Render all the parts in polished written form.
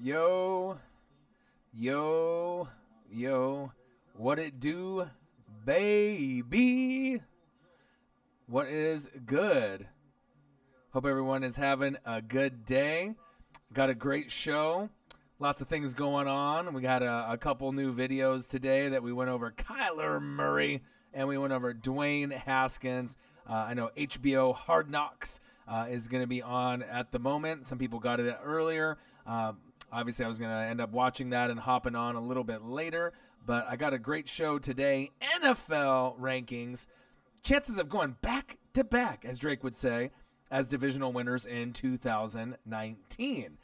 Yo, yo, what it do, baby? What is good? Hope everyone is having a good day. Got a great show. Lots of things going on. We got a couple new videos today that we went over Kyler Murray and we went over Dwayne Haskins. I know HBO Hard Knocks is going to be on at the moment. Some people got it earlier. Obviously, I was going to end up watching that and hopping on a little bit later. But I got a great show today. NFL rankings. Chances of going back to back, as Drake would say, as divisional winners in 2019.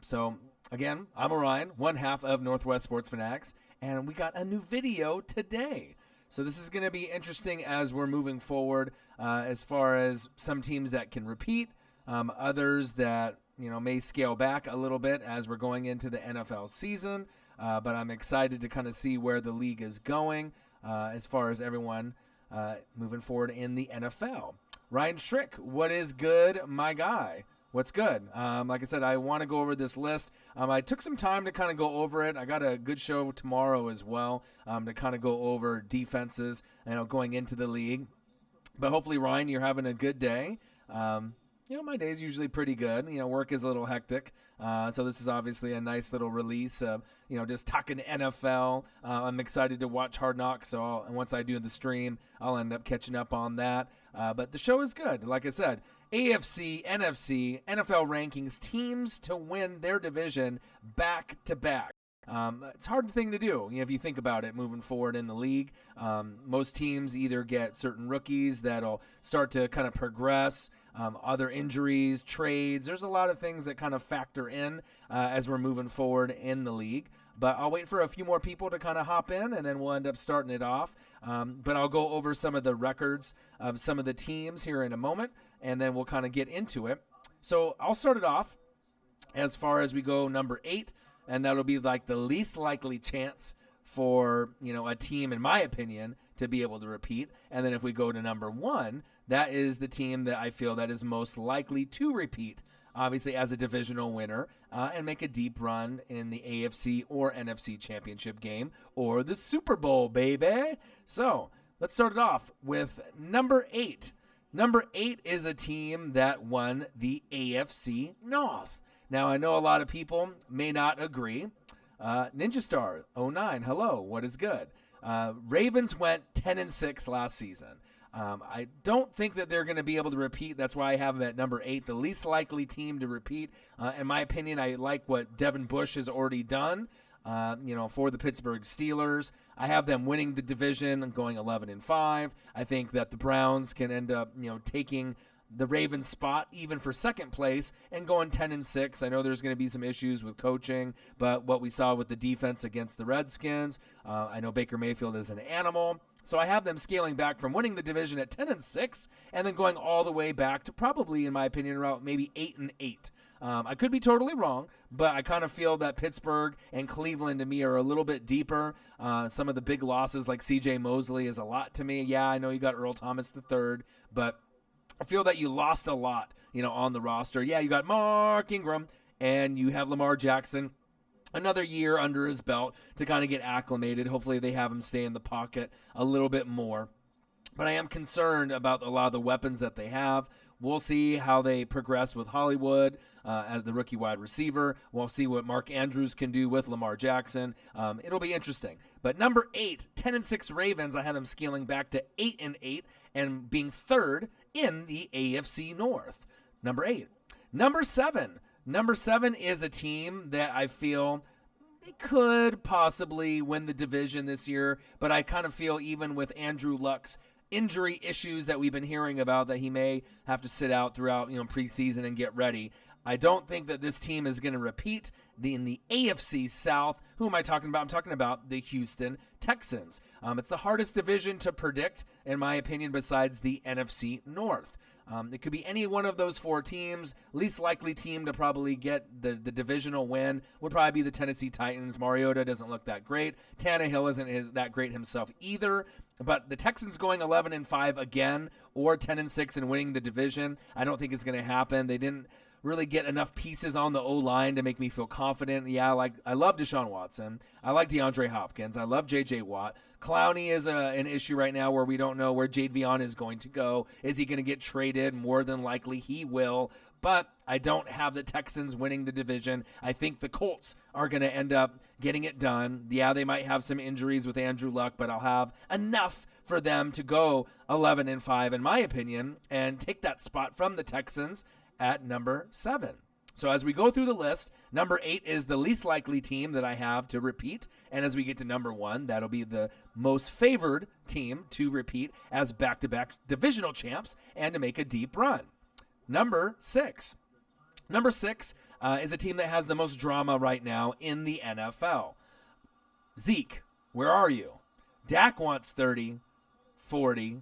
So, again, I'm Orion, one half of Northwest Sports Fanatics, and we got a new video today. So this is going to be interesting as we're moving forward as far as some teams that can repeat, others that may scale back a little bit as we're going into the NFL season. But I'm excited to kind of see where the league is going as far as everyone moving forward in the NFL. Ryan Strick, what is good, my guy? What's good? Like I said, I want to go over this list. I took some time to kind of go over it. I got a good show tomorrow as well to kind of go over defenses, going into the league. But hopefully, Ryan, you're having a good day. My day's usually pretty good. Work is a little hectic. So this is obviously a nice little release of, just talking NFL. I'm excited to watch Hard Knocks. So once I do the stream, I'll end up catching up on that. But the show is good. Like I said, AFC, NFC, NFL rankings, teams to win their division back to back. It's a hard thing to do, if you think about it moving forward in the league. Most teams either get certain rookies that'll start to kind of progress, other injuries, trades. There's a lot of things that kind of factor in as we're moving forward in the league. But I'll wait for a few more people to kind of hop in, and then we'll end up starting it off. But I'll go over some of the records of some of the teams here in a moment, and then we'll kind of get into it. So I'll start it off as far as we go number 8, and that'll be like the least likely chance for, a team, in my opinion, to be able to repeat. And then if we go to number 1, that is the team that I feel that is most likely to repeat, obviously as a divisional winner, and make a deep run in the AFC or NFC championship game or the Super Bowl, baby. So let's start it off with number 8. Number 8 is a team that won the AFC North. Now, I know a lot of people may not agree. Ninja Star 09, hello, what is good? Ravens went 10-6 last season. I don't think that they're going to be able to repeat. That's why I have them at number 8, the least likely team to repeat. In my opinion, I like what Devin Bush has already done, for the Pittsburgh Steelers. I have them winning the division and going 11-5. I think that the Browns can end up, taking the Ravens spot even for second place and going 10-6. I know there's going to be some issues with coaching, but what we saw with the defense against the Redskins, I know Baker Mayfield is an animal. So I have them scaling back from winning the division at 10-6 and then going all the way back to probably, in my opinion, around maybe 8-8. I could be totally wrong, but I kind of feel that Pittsburgh and Cleveland to me are a little bit deeper. Some of the big losses like C.J. Mosley is a lot to me. Yeah, I know you got Earl Thomas III, but I feel that you lost a lot, on the roster. Yeah, you got Mark Ingram and you have Lamar Jackson. Another year under his belt to kind of get acclimated. Hopefully they have him stay in the pocket a little bit more. But I am concerned about a lot of the weapons that they have. We'll see how they progress with Hollywood as the rookie wide receiver. We'll see what Mark Andrews can do with Lamar Jackson. It'll be interesting. But number 8, 10-6 Ravens, I have them scaling back to 8-8 and being third in the AFC North. Number 8. Number 7. Number 7 is a team that I feel they could possibly win the division this year, but I kind of feel even with Andrew Luck's injury issues that we've been hearing about that he may have to sit out throughout preseason and get ready, I don't think that this team is going to repeat in the AFC South. Who am I talking about? I'm talking about the Houston Texans. It's the hardest division to predict, in my opinion, besides the NFC North. It could be any one of those 4 teams. Least likely team to probably get the divisional win would probably be the Tennessee Titans. Mariota doesn't look that great. Tannehill isn't that great himself either. But the Texans going 11-5 again or 10-6 and winning the division, I don't think is going to happen. They didn't really get enough pieces on the O-line to make me feel confident. Yeah, I love Deshaun Watson. I like DeAndre Hopkins. I love J.J. Watt. Clowney is an issue right now where we don't know where Jade Veon is going to go. Is he going to get traded? More than likely he will. But I don't have the Texans winning the division. I think the Colts are going to end up getting it done. Yeah, they might have some injuries with Andrew Luck, but I'll have enough for them to go 11-5, in my opinion, and take that spot from the Texans at number 7. So as we go through the list, number 8 is the least likely team that I have to repeat. And as we get to number 1, that'll be the most favored team to repeat as back-to-back divisional champs and to make a deep run. Number 6. Number 6 is a team that has the most drama right now in the NFL. Zeke, where are you? Dak wants 30, 40,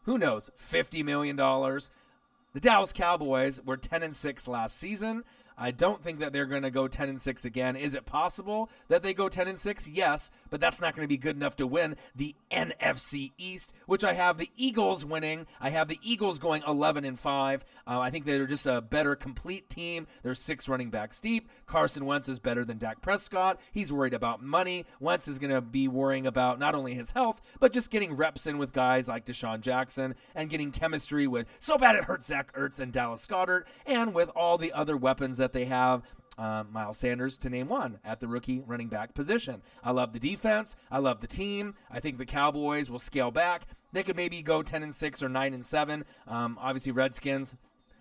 who knows, $50 million. The Dallas Cowboys were 10-6 last season. I don't think that they're going to go 10-6 again. Is it possible that they go 10-6? Yes, but that's not going to be good enough to win the NFC East, which I have the Eagles winning. I have the Eagles going 11-5. I think they're just a better complete team. They're 6 running backs deep. Carson Wentz is better than Dak Prescott. He's worried about money. Wentz is going to be worrying about not only his health, but just getting reps in with guys like Deshaun Jackson and getting chemistry with so bad it hurts Zach Ertz and Dallas Goedert, and with all the other weapons that they have, Miles Sanders to name one at the rookie running back position. I love the defense. I love the team. I think the Cowboys will scale back. They could maybe go 10-6 or 9-7. Obviously, Redskins,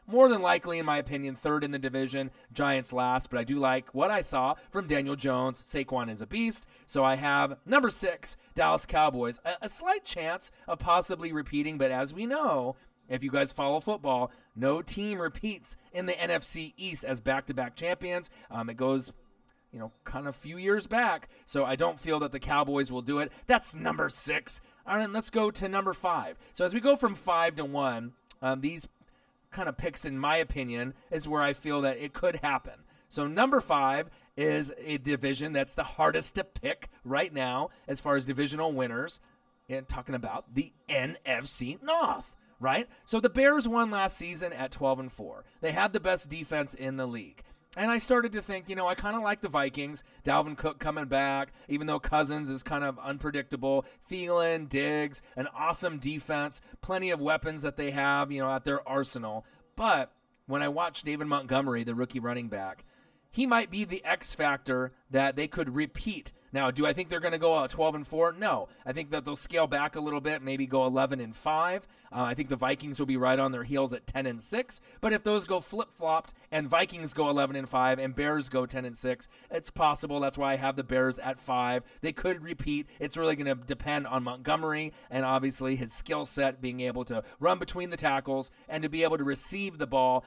more than likely, in my opinion, 3rd in the division. Giants last, but I do like what I saw from Daniel Jones. Saquon is a beast. So I have number 6, Dallas Cowboys. A slight chance of possibly repeating, but as we know, if you guys follow football, no team repeats in the NFC East as back-to-back champions. It goes, kind of a few years back. So I don't feel that the Cowboys will do it. That's number 6. All right, let's go to number 5. So as we go from 5 to 1, these kind of picks, in my opinion, is where I feel that it could happen. So number 5 is a division that's the hardest to pick right now as far as divisional winners, and talking about the NFC North. Right? So the Bears won last season at 12-4. They had the best defense in the league. And I started to think, I kind of like the Vikings. Dalvin Cook coming back, even though Cousins is kind of unpredictable. Thielen, Diggs, an awesome defense, plenty of weapons that they have, at their arsenal. But when I watch David Montgomery, the rookie running back, he might be the X factor that they could repeat. Now, do I think they're going to go 12-4? No. I think that they'll scale back a little bit, maybe go 11-5. I think the Vikings will be right on their heels at 10-6. But if those go flip-flopped and Vikings go 11-5 and Bears go 10-6, it's possible. That's why I have the Bears at 5. They could repeat. It's really going to depend on Montgomery and obviously his skill set, being able to run between the tackles and to be able to receive the ball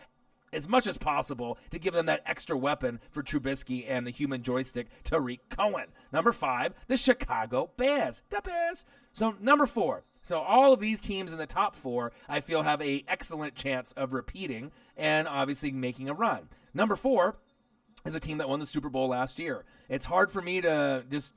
as much as possible to give them that extra weapon for Trubisky and the human joystick, Tariq Cohen. Number 5, the Chicago Bears. The Bears. So number 4. So all of these teams in the top 4, I feel, have an excellent chance of repeating and obviously making a run. Number 4 is a team that won the Super Bowl last year. It's hard for me to just,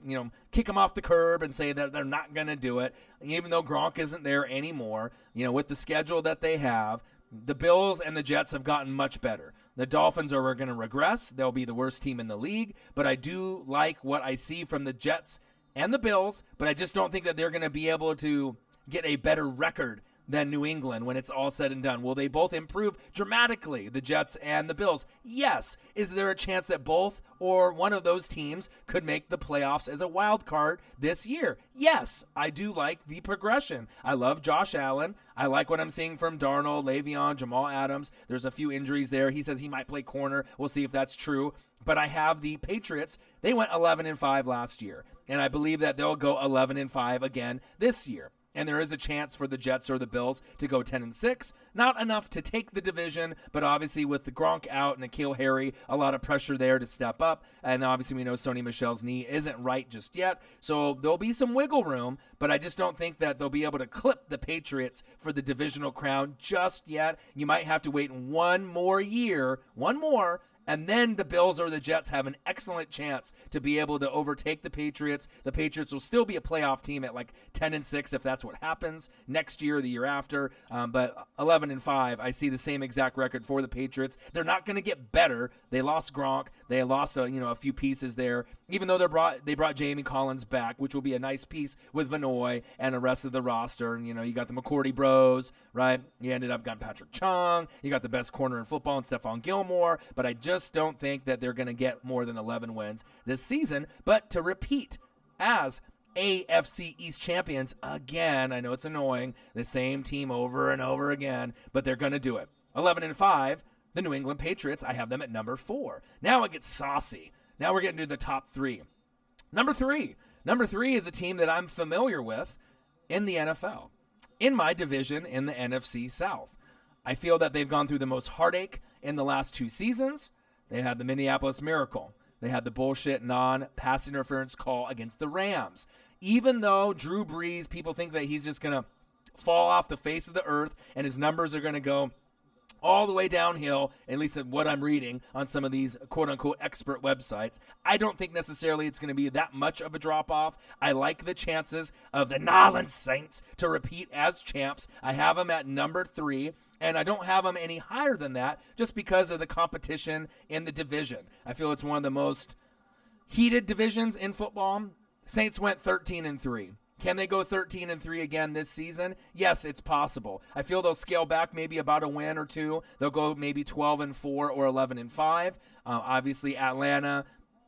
kick them off the curb and say that they're not going to do it, even though Gronk isn't there anymore. With the schedule that they have, the Bills and the Jets have gotten much better. The Dolphins are going to regress. They'll be the worst team in the league. But I do like what I see from the Jets and the Bills, but I just don't think that they're going to be able to get a better record than New England when it's all said and done. Will they both improve dramatically, the Jets and the Bills? Yes. Is there a chance that both or one of those teams could make the playoffs as a wild card this year? Yes. I do like the progression. I love Josh Allen. I like what I'm seeing from Darnold, Le'Veon, Jamal Adams. There's a few injuries there. He says he might play corner. We'll see if that's true. But I have the Patriots. They went 11-5 last year, and I believe that they'll go 11-5 again this year. And there is a chance for the Jets or the Bills to go 10-6. Not enough to take the division, but obviously with the Gronk out and N'Keal Harry, a lot of pressure there to step up. And obviously we know Sony Michel's knee isn't right just yet. So there'll be some wiggle room, but I just don't think that they'll be able to clip the Patriots for the divisional crown just yet. You might have to wait one more year, And then the Bills or the Jets have an excellent chance to be able to overtake the Patriots. The Patriots will still be a playoff team at like 10-6 if that's what happens next year or the year after. But 11-5, I see the same exact record for the Patriots. They're not going to get better. They lost Gronk. They lost a few pieces there. Even though they brought Jamie Collins back, which will be a nice piece with Vanoy and the rest of the roster. And, you got the McCourty bros, right? You ended up got Patrick Chung. You got the best corner in football in Stephon Gilmore. But I just don't think that they're going to get more than 11 wins this season. But to repeat as AFC East champions again, I know it's annoying, the same team over and over again, but they're going to do it. 11-5, the New England Patriots, I have them at number 4. Now it gets saucy. Now we're getting to the top 3. Number 3 is a team that I'm familiar with in the NFL. In my division in the NFC South. I feel that they've gone through the most heartache in the last 2 seasons. They had the Minneapolis Miracle. They had the bullshit non-pass interference call against the Rams. Even though Drew Brees, people think that he's just going to fall off the face of the earth and his numbers are going to go all the way downhill, at least at what I'm reading on some of these quote-unquote expert websites. I don't think necessarily it's going to be that much of a drop-off. I like the chances of the Nolans Saints to repeat as champs. I have them at number 3, and I don't have them any higher than that just because of the competition in the division. I feel it's one of the most heated divisions in football. Saints went 13-3. Can they go 13-3 again this season? Yes, it's possible. I feel they'll scale back maybe about a win or two. They'll go maybe 12-4 or 11-5. Obviously, Atlanta,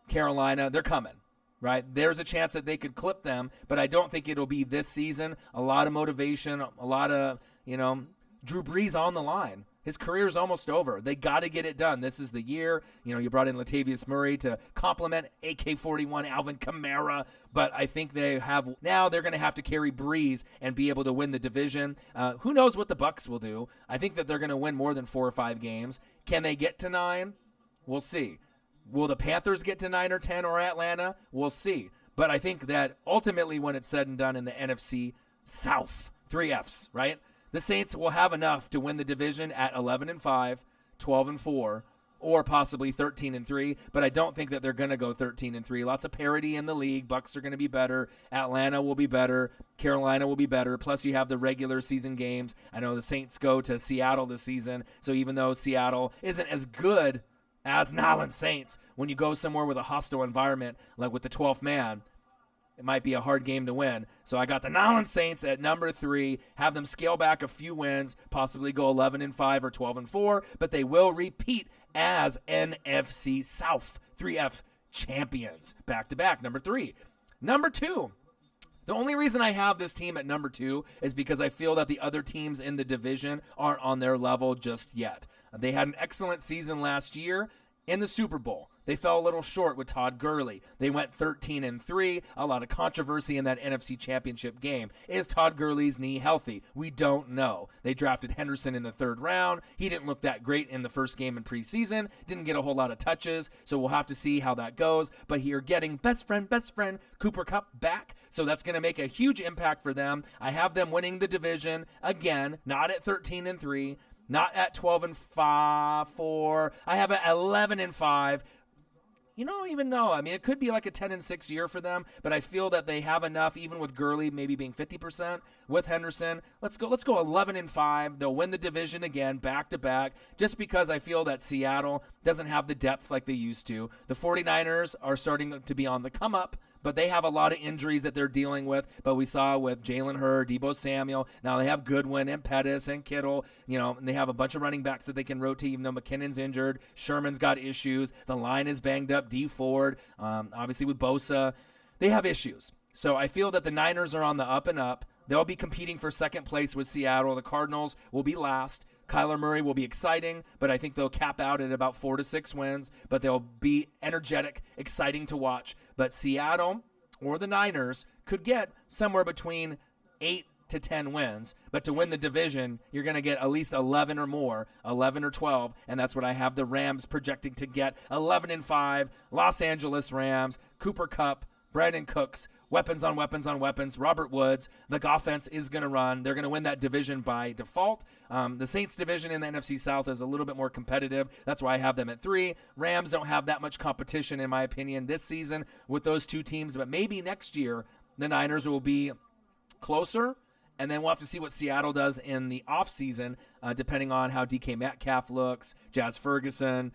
Carolina, they're coming, right? There's a chance that they could clip them, but I don't think it'll be this season. A lot of motivation, a lot of, Drew Brees on the line. His career's almost over. They got to get it done. This is the year. You brought in Latavius Murray to complement AK-41 Alvin Kamara, but I think they're going to have to carry Brees and be able to win the division. Who knows what the Bucs will do? I think that they're going to win more than 4 or 5 games. Can they get to 9? We'll see. Will the Panthers get to 9 or 10 or Atlanta? We'll see. But I think that ultimately when it's said and done in the NFC South, 3 Fs, right? The Saints will have enough to win the division at 11-5, 12-4, or possibly 13-3, but I don't think that they're going to go 13-3. Lots of parity in the league. Bucs are going to be better. Atlanta will be better. Carolina will be better. Plus, you have the regular season games. I know the Saints go to Seattle this season, so even though Seattle isn't as good as Nolans Saints, when you go somewhere with a hostile environment, like with the 12th man, it might be a hard game to win. So I got the Nolans Saints at number 3, have them scale back a few wins, possibly go 11-5 or 12-4, but they will repeat as NFC South 3F champions back-to-back, number 3. Number 2, the only reason I have this team at number 2 is because I feel that the other teams in the division aren't on their level just yet. They had an excellent season last year in the Super Bowl. They fell a little short with Todd Gurley. They went 13-3. A lot of controversy in that NFC Championship game. Is Todd Gurley's knee healthy? We don't know. They drafted Henderson in the 3rd round. He didn't look that great in the first game in preseason. Didn't get a whole lot of touches, so we'll have to see how that goes. But you're getting best friend Cooper Kupp back, so that's going to make a huge impact for them. I have them winning the division again, not at 13-3. Not at 12-4. I have it 11-5. You don't even know. I mean, it could be like a 10-6 year for them, but I feel that they have enough, even with Gurley maybe being 50% with Henderson. Let's go 11-5. They'll win the division again, back-to-back, just because I feel that Seattle doesn't have the depth like they used to. The 49ers are starting to be on the come-up, but they have a lot of injuries that they're dealing with. But we saw with Jalen Hurd, Deebo Samuel. Now they have Goodwin and Pettis and Kittle, and they have a bunch of running backs that they can rotate, even though McKinnon's injured. Sherman's got issues. The line is banged up. D Ford, obviously with Bosa. They have issues. So I feel that the Niners are on the up and up. They'll be competing for second place with Seattle. The Cardinals will be last. Kyler Murray will be exciting, but I think they'll cap out at about 4 to 6 wins, but they'll be energetic, exciting to watch. But Seattle or the Niners could get somewhere between 8 to 10 wins, but to win the division, you're going to get at least 11 or more, 11 or 12, and that's what I have the Rams projecting to get, 11-5, Los Angeles Rams, Cooper Kupp, Brandon Cooks, weapons on weapons on weapons. Robert Woods, the offense is going to run. They're going to win that division by default. The Saints division in the NFC South is a little bit more competitive. That's why I have them at 3. Rams don't have that much competition, in my opinion, this season with those two teams. But maybe next year the Niners will be closer. And then we'll have to see what Seattle does in the offseason, depending on how DK Metcalf looks, Jazz Ferguson.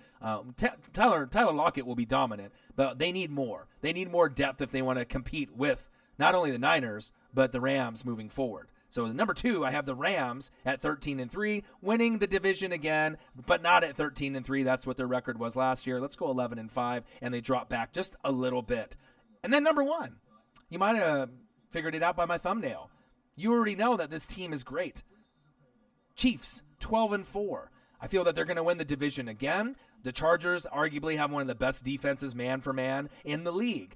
Tyler Lockett will be dominant, but they need more. They need more depth if they want to compete with not only the Niners, but the Rams moving forward. So number 2, I have the Rams at 13-3, winning the division again, but not at 13-3. That's what their record was last year. Let's go 11-5, and they drop back just a little bit. And then number 1, you might have figured it out by my thumbnail. You already know that this team is great. Chiefs, 12-4. I feel that they're going to win the division again. The Chargers arguably have one of the best defenses man for man in the league.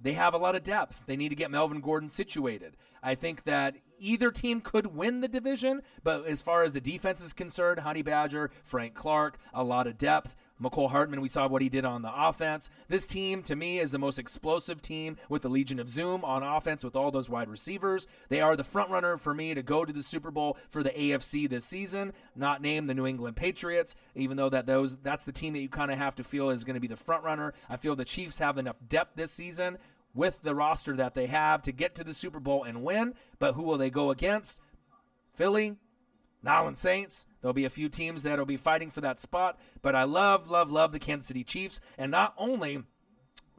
They have a lot of depth. They need to get Melvin Gordon situated. I think that either team could win the division, but as far as the defense is concerned, Honey Badger, Frank Clark, a lot of depth. McCole Hartman, we saw what he did on the offense. This team, to me, is the most explosive team with the Legion of Zoom on offense with all those wide receivers. They are the front runner for me to go to the Super Bowl for the AFC this season, not named the New England Patriots, even though that's the team that you kind of have to feel is going to be the front runner. I feel the Chiefs have enough depth this season with the roster that they have to get to the Super Bowl and win, but who will they go against? Philly, New Orleans Saints. There'll be a few teams that will be fighting for that spot, but I love the Kansas City Chiefs, and not only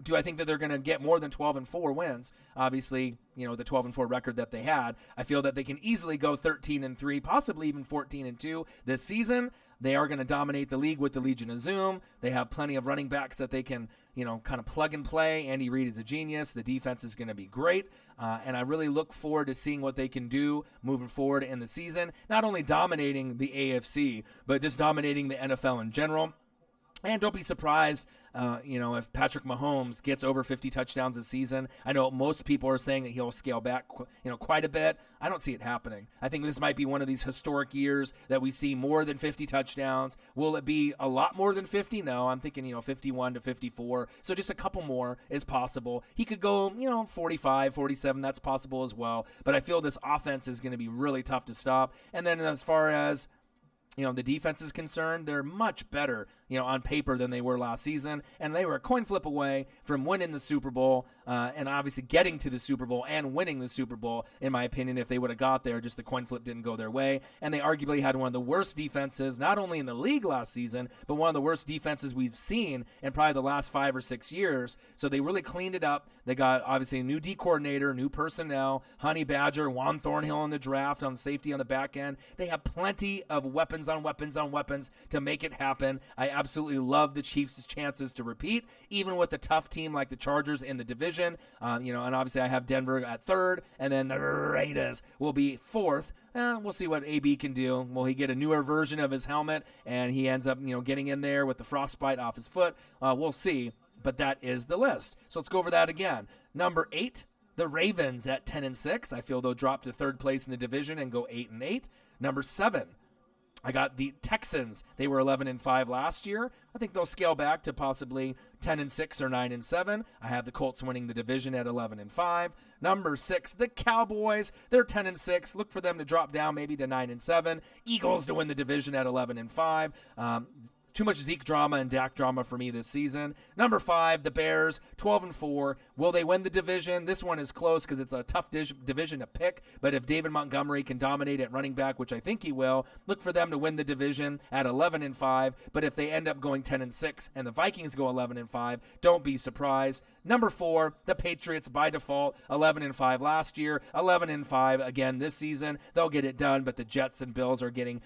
do I think that they're going to get more than 12-4 wins, obviously, the 12-4 record that they had, I feel that they can easily go 13-3, possibly even 14-2 this season. They are going to dominate the league with the Legion of Zoom. They have plenty of running backs that they can, kind of plug and play. Andy Reid is a genius. The defense is going to be great. And I really look forward to seeing what they can do moving forward in the season. Not only dominating the AFC, but just dominating the NFL in general. And don't be surprised, if Patrick Mahomes gets over 50 touchdowns a season. I know most people are saying that he'll scale back, quite a bit. I don't see it happening. I think this might be one of these historic years that we see more than 50 touchdowns. Will it be a lot more than 50? No, I'm thinking, 51 to 54. So just a couple more is possible. He could go, 45, 47. That's possible as well. But I feel this offense is going to be really tough to stop. And then as far as the defense is concerned, they're much better, on paper than they were last season. And they were a coin flip away from winning the Super Bowl and obviously getting to the Super Bowl and winning the Super Bowl, in my opinion. If they would have got there, just the coin flip didn't go their way. And they arguably had one of the worst defenses, not only in the league last season, but one of the worst defenses we've seen in probably the last 5 or 6 years. So they really cleaned it up. They got, obviously, a new D coordinator, new personnel, Honey Badger, Juan Thornhill in the draft on safety on the back end. They have plenty of weapons on weapons on weapons to make it happen. I absolutely love the Chiefs' chances to repeat, even with a tough team like the Chargers in the division. And obviously I have Denver at 3rd, and then the Raiders will be 4th. We'll see what AB can do. Will he get a newer version of his helmet, and he ends up, getting in there with the frostbite off his foot? We'll see. But that is the list. So let's go over that again. Number 8, the Ravens at 10-6. I feel they'll drop to 3rd place in the division and go 8-8. Number 7, I got the Texans. They were 11-5 last year. I think they'll scale back to possibly 10-6 or 9-7. I have the Colts winning the division at 11-5. Number 6, the Cowboys. They're 10-6. Look for them to drop down maybe to 9-7. Eagles to win the division at 11-5. Too much Zeke drama and Dak drama for me this season. Number 5, the Bears, 12-4. Will they win the division? This one is close because it's a tough division to pick. But if David Montgomery can dominate at running back, which I think he will, look for them to win the division at 11-5. But if they end up going 10-6 and the Vikings go 11-5, don't be surprised. Number 4, the Patriots by default, 11-5 last year, 11-5 again this season. They'll get it done, but the Jets and Bills are getting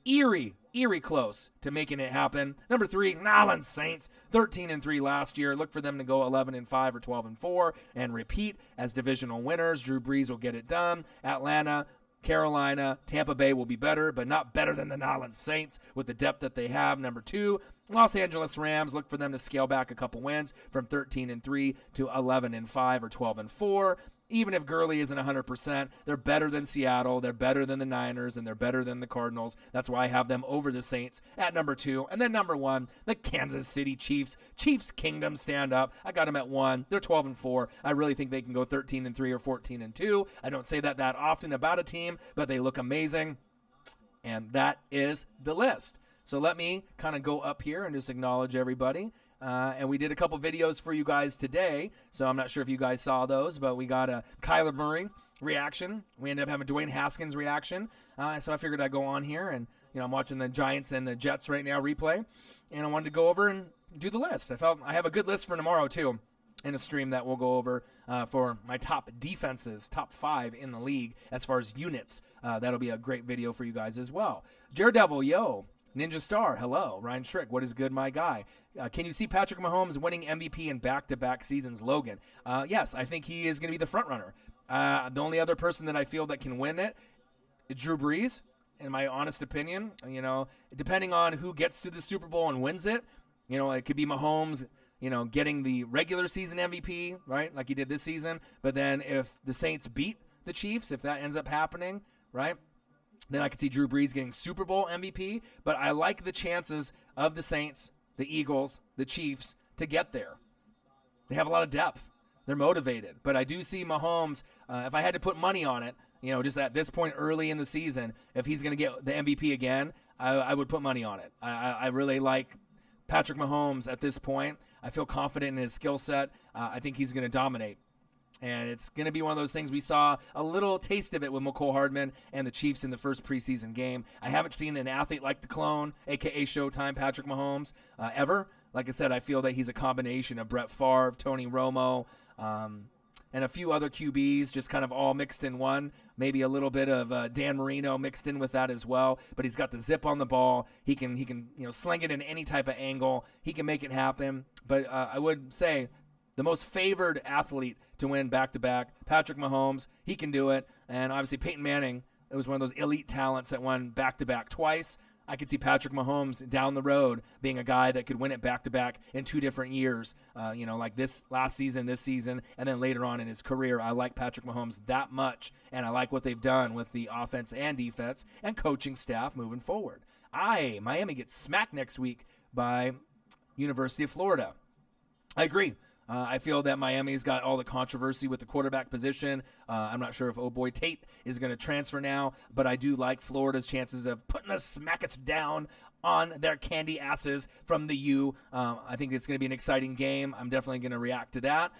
eerie close to making it happen. Number 3, New Orleans Saints, 13-3 last year. Look for them to go 11-5 or 12-4 and repeat as divisional winners. Drew Brees will get it done. Atlanta, Carolina, Tampa Bay will be better, but not better than the New Orleans Saints with the depth that they have. Number 2, Los Angeles Rams. Look for them to scale back a couple wins from 13-3 to 11-5 or 12-4. even if Gurley isn't 100%, they're better than Seattle, they're better than the Niners, and they're better than the Cardinals. That's why I have them over the Saints at number 2. And then number 1, the Kansas City Chiefs. Chiefs Kingdom, stand up. I got them at 1. They're 12-4. I really think they can go 13-3 or 14-2. I don't say that often about a team, but they look amazing. And that is the list. So let me kind of go up here and just acknowledge everybody. And we did a couple videos for you guys today, so I'm not sure if you guys saw those, but we got a Kyler Murray reaction. We ended up having a Dwayne Haskins reaction. So I figured I'd go on here, and I'm watching the Giants and the Jets right now replay, and I wanted to go over and do the list. I felt I have a good list for tomorrow too, in a stream that we'll go over for my top defenses, top 5 in the league as far as units. That'll be a great video for you guys as well. Daredevil, yo. Ninja Star, hello. Ryan Schrick, what is good, my guy? Can you see Patrick Mahomes winning MVP in back-to-back seasons? Logan, yes, I think he is going to be the front runner. The only other person that I feel that can win it is Drew Brees, in my honest opinion. Depending on who gets to the Super Bowl and wins it, it could be Mahomes, getting the regular season MVP, right, like he did this season. But then if the Saints beat the Chiefs, if that ends up happening, right, then I could see Drew Brees getting Super Bowl MVP. But I like the chances of the Saints, the Eagles, the Chiefs to get there. They have a lot of depth. They're motivated. But I do see Mahomes, if I had to put money on it, just at this point early in the season, if he's going to get the MVP again, I would put money on it. I really like Patrick Mahomes at this point. I feel confident in his skill set. I think he's going to dominate. And it's going to be one of those things. We saw a little taste of it with McCole Hardman and the Chiefs in the first preseason game. I haven't seen an athlete like the clone, a.k.a. Showtime Patrick Mahomes, ever. Like I said, I feel that he's a combination of Brett Favre, Tony Romo, and a few other QBs just kind of all mixed in one. Maybe a little bit of Dan Marino mixed in with that as well. But he's got the zip on the ball. He can sling it in any type of angle. He can make it happen. But I would say the most favored athlete to win back-to-back, Patrick Mahomes. He can do it. And obviously Peyton Manning, it was one of those elite talents that won back-to-back twice. I could see Patrick Mahomes down the road being a guy that could win it back-to-back in 2 different years, like this last season, this season, and then later on in his career. I like Patrick Mahomes that much, and I like what they've done with the offense and defense and coaching staff moving forward. Miami gets smacked next week by University of Florida. I agree. I feel that Miami's got all the controversy with the quarterback position. I'm not sure if Tate is going to transfer now, but I do like Florida's chances of putting a smacketh down on their candy asses from the U. I think it's going to be an exciting game. I'm definitely going to react to that.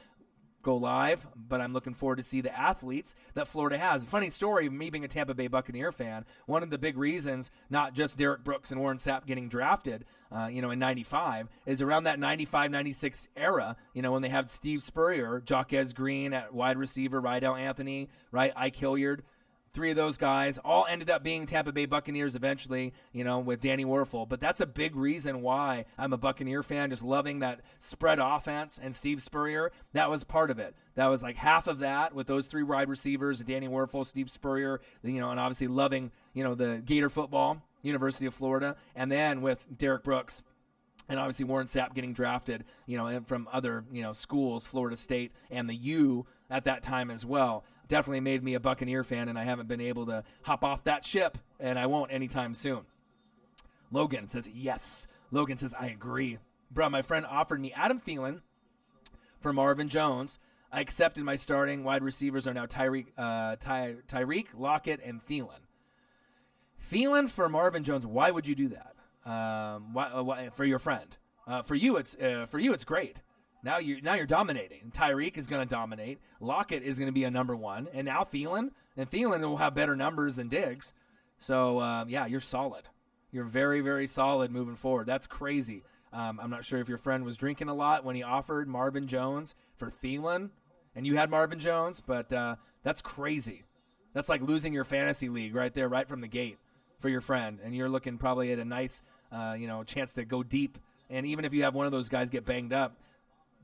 Go live, but I'm looking forward to see the athletes that Florida has. Funny story, me being a Tampa Bay Buccaneer fan, one of the big reasons, not just Derek Brooks and Warren Sapp getting drafted, in 95, is around that 95-96 era, when they had Steve Spurrier, Jaquez Green at wide receiver, Rydell Anthony, right, Ike Hilliard. 3 of those guys all ended up being Tampa Bay Buccaneers eventually, with Danny Werfel. But that's a big reason why I'm a Buccaneer fan, just loving that spread offense and Steve Spurrier. That was part of it. That was like half of that with those 3 wide receivers, Danny Werfel, Steve Spurrier, and obviously loving, the Gator football, University of Florida. And then with Derek Brooks and obviously Warren Sapp getting drafted, and from other, schools, Florida State and the U at that time as well. Definitely made me a Buccaneer fan, and I haven't been able to hop off that ship, and I won't anytime soon. Logan says, yes. Logan says, I agree. Bro, my friend offered me Adam Thielen for Marvin Jones. I accepted. My starting wide receivers are now Tyreek, Lockett, and Thielen. Thielen for Marvin Jones, why would you do that? Why, for your friend? For you, it's great. Now you're dominating. Tyreek is going to dominate. Lockett is going to be a number 1. And now Thielen. And Thielen will have better numbers than Diggs. So, you're solid. You're very, very solid moving forward. That's crazy. I'm not sure if your friend was drinking a lot when he offered Marvin Jones for Thielen. And you had Marvin Jones. But that's crazy. That's like losing your fantasy league right there, right from the gate for your friend. And you're looking probably at a nice, chance to go deep. And even if you have one of those guys get banged up,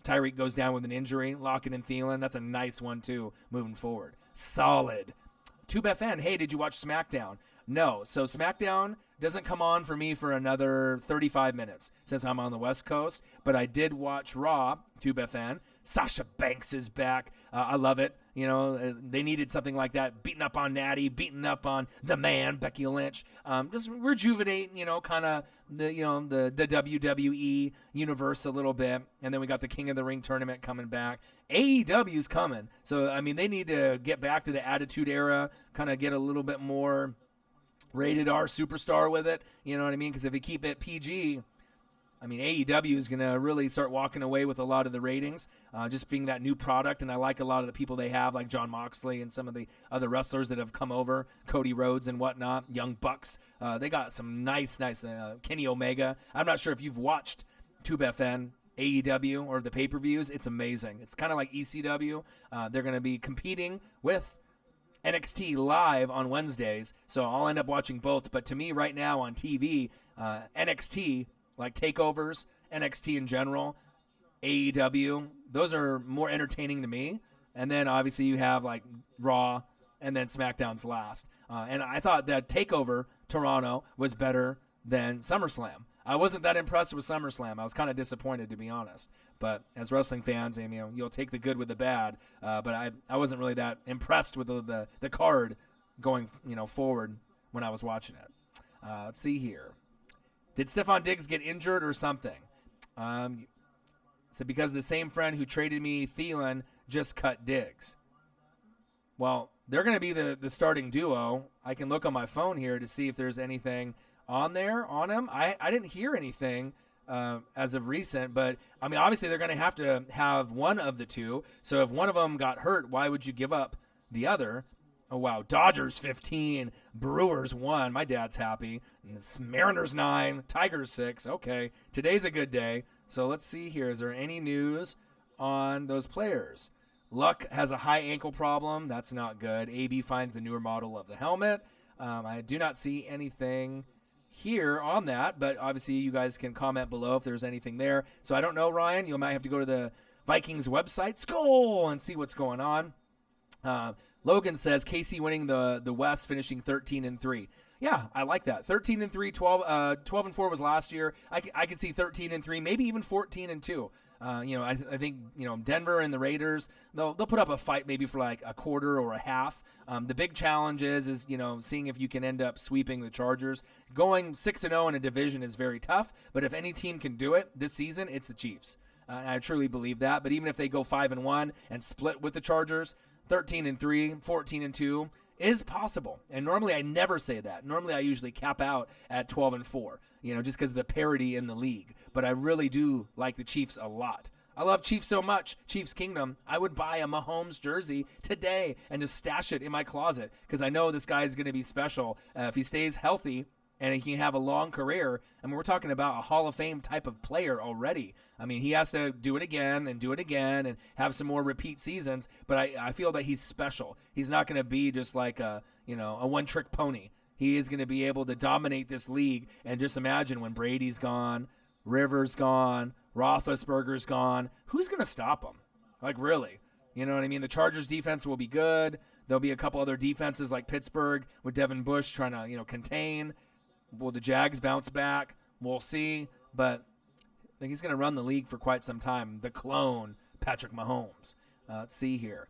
Tyreek goes down with an injury, Lockett and Thielen. That's a nice one, too, moving forward. Solid. TubeFN, hey, did you watch SmackDown? No. So SmackDown doesn't come on for me for another 35 minutes since I'm on the West Coast. But I did watch Raw, TubeFN. Sasha Banks is back. I love it. They needed something like that, beating up on Natty, beating up on the man, Becky Lynch. Just rejuvenate, kind of the WWE universe a little bit. And then we got the King of the Ring tournament coming back. AEW's coming. So, they need to get back to the Attitude Era, kind of get a little bit more rated R superstar with it. You know what I mean? Because if you keep it PG, AEW is going to really start walking away with a lot of the ratings, just being that new product. And I like a lot of the people they have, like John Moxley and some of the other wrestlers that have come over, Cody Rhodes and whatnot, Young Bucks. They got some nice Kenny Omega. I'm not sure if you've watched TubeFN, AEW, or the pay-per-views. It's amazing. It's kind of like ECW. They're going to be competing with NXT live on Wednesdays, so I'll end up watching both. But to me right now on TV, NXT, like takeovers, NXT in general, AEW, those are more entertaining to me. And then obviously you have like Raw and then SmackDown's last. And I thought that TakeOver Toronto was better than SummerSlam. I wasn't that impressed with SummerSlam. I was kind of disappointed, to be honest. But as wrestling fans, you'll take the good with the bad. But I wasn't really that impressed with the card going forward when I was watching it. Let's see here. Did Stephon Diggs get injured or something? So because the same friend who traded me Thielen just cut Diggs. Well, they're going to be the starting duo. I can look on my phone here to see if there's anything on him. I didn't hear anything as of recent, but obviously they're going to have one of the two. So if one of them got hurt, why would you give up the other? Oh, wow. Dodgers 15, Brewers 1. My dad's happy. Mariners 9, Tigers 6. Okay, today's a good day. So let's see here. Is there any news on those players? Luck has a high ankle problem. That's not good. AB finds the newer model of the helmet. I do not see anything here on that, but obviously you guys can comment below if there's anything there. So I don't know, Ryan. You might have to go to the Vikings website, Skull, and see what's going on. Logan says KC winning the West, finishing 13-3. Yeah, I like that. 13-3, 12-4 was last year. I could see 13-3, maybe even 14-2. I think Denver and the Raiders, they'll put up a fight maybe for like a quarter or a half. The big challenge is seeing if you can end up sweeping the Chargers. Going 6-0 in a division is very tough, but if any team can do it this season, it's the Chiefs. I truly believe that. But even if they go 5-1 and split with the Chargers, 13-3, 14-2 is possible. And normally I never say that. Normally I usually cap out at 12-4, just because of the parity in the league. But I really do like the Chiefs a lot. I love Chiefs so much, Chiefs Kingdom, I would buy a Mahomes jersey today and just stash it in my closet because I know this guy is going to be special if he stays healthy and he can have a long career. We're talking about a Hall of Fame type of player already. He has to do it again and have some more repeat seasons, but I feel that he's special. He's not going to be just like a one-trick pony. He is going to be able to dominate this league, and just imagine when Brady's gone, Rivers gone, Roethlisberger's gone, who's going to stop him? Like, really? You know what I mean? The Chargers defense will be good. There'll be a couple other defenses like Pittsburgh with Devin Bush trying to, contain. Will the Jags bounce back? We'll see. But I think he's going to run the league for quite some time. The clone, Patrick Mahomes. Let's see here.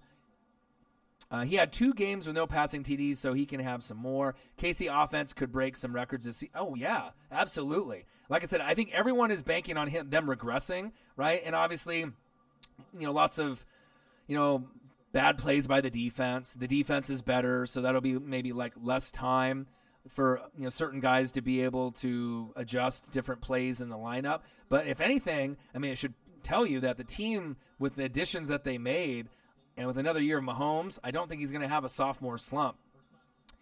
He had 2 games with no passing TDs, so he can have some more. KC offense could break some records this season. Oh, yeah, absolutely. Like I said, I think everyone is banking on them regressing, right? And obviously, lots of, bad plays by the defense. The defense is better, so that'll be maybe like less time for certain guys to be able to adjust different plays in the lineup. But if anything, it should tell you that the team, with the additions that they made, and with another year of Mahomes, I don't think he's going to have a sophomore slump.